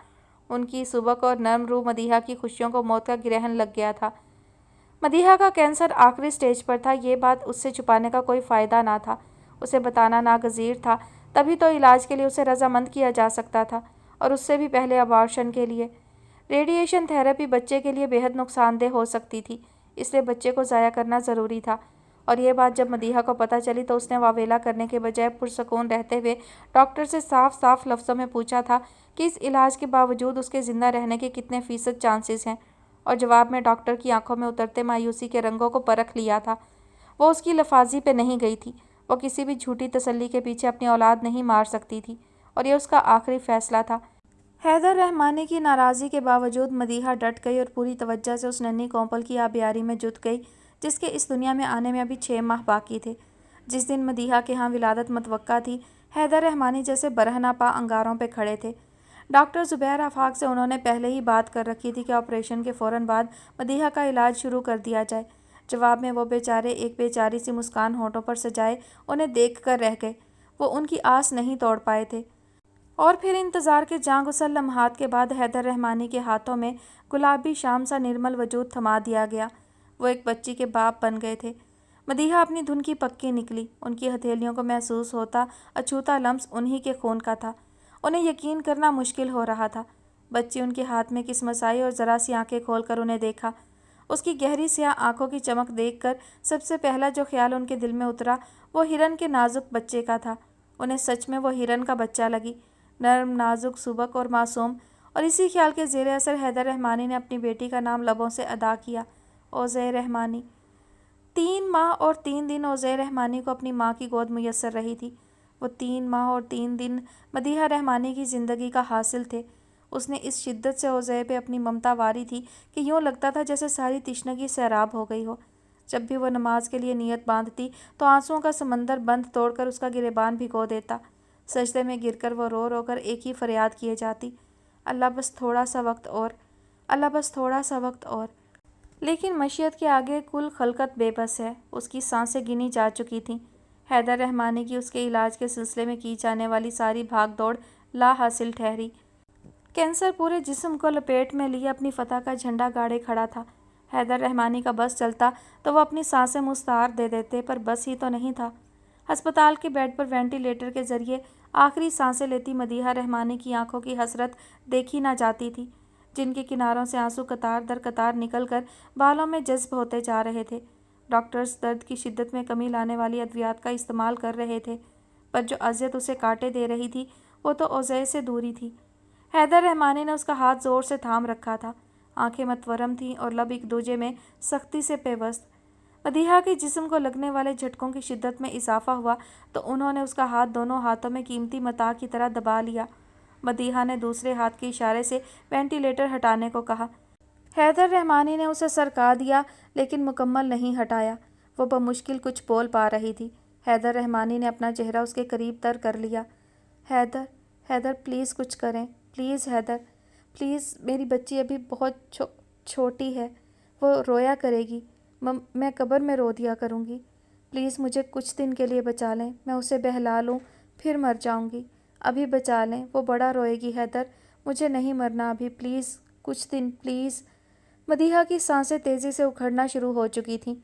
ان کی سبک اور نرم روح مدیحہ کی خوشیوں کو موت کا گرہن لگ گیا تھا۔ مدیحہ کا کینسر آخری سٹیج پر تھا، یہ بات اس سے چھپانے کا کوئی فائدہ نہ تھا، اسے بتانا ناگزیر تھا، تبھی تو علاج کے لیے اسے رضامند کیا جا سکتا تھا اور اس سے بھی پہلے ابارشن کے لیے۔ ریڈیشن تھراپی بچے کے لیے بے حد نقصان دہ ہو سکتی تھی، اس لیے بچے کو ضائع کرنا ضروری تھا، اور یہ بات جب مدیحہ کو پتہ چلی تو اس نے واویلا کرنے کے بجائے پرسکون رہتے ہوئے ڈاکٹر سے صاف صاف لفظوں میں پوچھا تھا کہ اس علاج کے باوجود اس کے زندہ رہنے کے کتنے فیصد چانسز ہیں، اور جواب میں ڈاکٹر کی آنکھوں میں اترتے مایوسی کے رنگوں کو پرکھ لیا تھا۔ وہ اس کی لفاظی پہ نہیں گئی تھی، وہ کسی بھی جھوٹی تسلی کے پیچھے اپنی اولاد نہیں مار سکتی تھی، اور یہ اس کا آخری فیصلہ تھا۔ حیدر رحمانی کی ناراضی کے باوجود مدیحہ ڈٹ گئی اور پوری توجہ سے اس ننھی کومپل کی آبیاری میں جت گئی جس کے اس دنیا میں آنے میں ابھی 6 ماہ باقی تھے۔ جس دن مدیحہ کے ہاں ولادت متوقع تھی، حیدر رحمانی جیسے برہنہ پا انگاروں پہ کھڑے تھے۔ ڈاکٹر زبیر آفاق سے انہوں نے پہلے ہی بات کر رکھی تھی کہ آپریشن کے فوراً بعد مدیحہ کا علاج شروع کر دیا جائے۔ جواب میں وہ بیچارے ایک بیچاری سی مسکان ہونٹوں پر سجائے انہیں دیکھ کر رہ گئے، وہ ان کی آس نہیں توڑ پائے تھے۔ اور پھر انتظار کے جاں گسل لمحات کے بعد حیدر رحمانی کے ہاتھوں میں گلابی شام سا نرمل وجود تھما دیا گیا، وہ ایک بچی کے باپ بن گئے تھے۔ مدیحہ اپنی دھن کی پکی نکلی، ان کی ہتھیلیوں کو محسوس ہوتا اچھوتا لمس انہی کے خون کا تھا، انہیں یقین کرنا مشکل ہو رہا تھا۔ بچی ان کے ہاتھ میں قسمت آئی اور ذرا سی آنکھیں کھول کر انہیں دیکھا۔ اس کی گہری سیاہ آنکھوں کی چمک دیکھ کر سب سے پہلا جو خیال ان کے دل میں اترا وہ ہرن کے نازک بچے کا تھا۔ انہیں سچ میں وہ ہرن کا بچہ لگی، نرم، نازک، سبک اور معصوم، اور اسی خیال کے زیر اثر حیدر رحمانی نے اپنی بیٹی کا نام لبوں سے ادا کیا، اوزے رحمانی۔ 3 ماہ اور 3 دن اوزے رحمانی کو اپنی ماں کی گود میسر رہی تھی۔ وہ 3 ماہ اور 3 دن مدیحہ رحمانی کی زندگی کا حاصل تھے۔ اس نے اس شدت سے اوزے پہ اپنی ممتا واری تھی کہ یوں لگتا تھا جیسے ساری تشنگی سیراب ہو گئی ہو۔ جب بھی وہ نماز کے لیے نیت باندھتی تو آنسوؤں کا سمندر بند توڑ کر اس کا گریبان بھگو دیتا۔ سجدے میں گر کر وہ رو رو کر ایک ہی فریاد کیے جاتی، اللہ بس تھوڑا سا وقت اور، اللہ بس تھوڑا سا وقت اور۔ لیکن مشیت کے آگے کل خلقت بے بس ہے، اس کی سانسیں گنی جا چکی تھیں۔ حیدر رحمانی کی اس کے علاج کے سلسلے میں کی جانے والی ساری بھاگ دوڑ لا حاصل ٹھہری۔ کینسر پورے جسم کو لپیٹ میں لیے اپنی فتح کا جھنڈا گاڑے کھڑا تھا۔ حیدر رحمانی کا بس چلتا تو وہ اپنی سانسیں مستعار دے دیتے، پر بس ہی تو نہیں تھا۔ ہسپتال کے بیڈ پر وینٹی لیٹر کے ذریعے آخری سانسیں لیتی مدیحہ رحمانی کی آنکھوں کی حسرت دیکھی نہ جاتی تھی، جن کے کناروں سے آنسو قطار در قطار نکل کر بالوں میں جذب ہوتے جا رہے تھے۔ ڈاکٹرز درد کی شدت میں کمی لانے والی ادویات کا استعمال کر رہے تھے، پر جو اذیت اسے کاٹے دے رہی تھی وہ تو اوزے سے دوری تھی۔ حیدر رحمانی نے اس کا ہاتھ زور سے تھام رکھا تھا، آنکھیں متورم تھیں اور لب ایک دوجے میں سختی سے پیوست۔ مدیحہ کے جسم کو لگنے والے جھٹکوں کی شدت میں اضافہ ہوا تو انہوں نے اس کا ہاتھ دونوں ہاتھوں میں قیمتی متاع کی طرح دبا لیا۔ مدیحہ نے دوسرے ہاتھ کے اشارے سے وینٹی لیٹر ہٹانے کو کہا۔ حیدر رحمانی نے اسے سرکا دیا لیکن مکمل نہیں ہٹایا، وہ بمشکل کچھ بول پا رہی تھی۔ حیدر رحمانی نے اپنا چہرہ اس کے قریب تر کر لیا۔ حیدر، حیدر پلیز کچھ کریں، پلیز حیدر، پلیز، میری بچی ابھی بہت چھوٹی ہے، وہ رویا کرے گی، میں قبر میں رو دیا کروں گی، پلیز مجھے کچھ دن کے لیے بچا لیں، میں اسے بہلا لوں پھر مر جاؤں گی، ابھی بچا لیں، وہ بڑا روئے گی حیدر، مجھے نہیں مرنا ابھی، پلیز کچھ دن پلیز۔ مدیحہ کی سانسیں تیزی سے اکھڑنا شروع ہو چکی تھیں،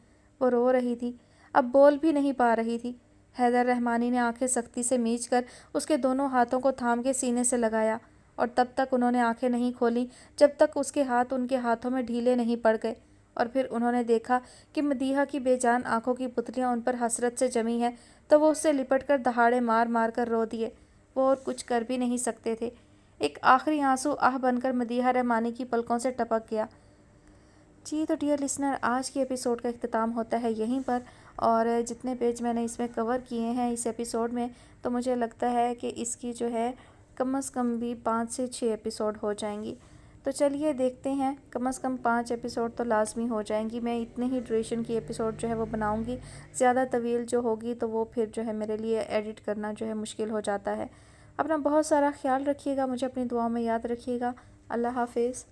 وہ رو رہی تھی، اب بول بھی نہیں پا رہی تھی۔ حیدر رحمانی نے آنکھیں سختی سے میچ کر اس کے دونوں ہاتھوں کو تھام کے سینے سے لگایا، اور تب تک انہوں نے آنکھیں نہیں کھولیں جب تک اس کے ہاتھ ان کے ہاتھوں میں ڈھیلے نہیں پڑ گئے، اور پھر انہوں نے دیکھا کہ مدیحہ کی بے جان آنکھوں کی پتلیاں ان پر حسرت سے جمی ہیں، تو وہ اس سے لپٹ کر دہاڑے مار مار کر رو دیے۔ وہ اور کچھ کر بھی نہیں سکتے تھے۔ ایک آخری آنسو آہ بن کر مدیحہ رحمانی کی پلکوں سے ٹپک گیا۔ جی تو ڈیئر لسنر، آج کے ایپیسوڈ کا اختتام ہوتا ہے یہیں پر، اور جتنے پیج میں نے اس میں کور کیے ہیں اس ایپیسوڈ میں، تو مجھے لگتا ہے کہ اس کی جو ہے کم از کم بھی 5 سے 6 ایپیسوڈ ہو جائیں گی۔ تو چلیے دیکھتے ہیں، کم از کم 5 ایپیسوڈ تو لازمی ہو جائیں گی۔ میں اتنے ہی ڈریشن کی ایپیسوڈ جو ہے وہ بناؤں گی، زیادہ طویل جو ہوگی تو وہ پھر جو ہے میرے لیے ایڈٹ کرنا جو ہے مشکل ہو جاتا ہے۔ اپنا بہت سارا خیال رکھیے گا، مجھے اپنی دعاؤں میں یاد رکھیے گا۔ اللہ حافظ۔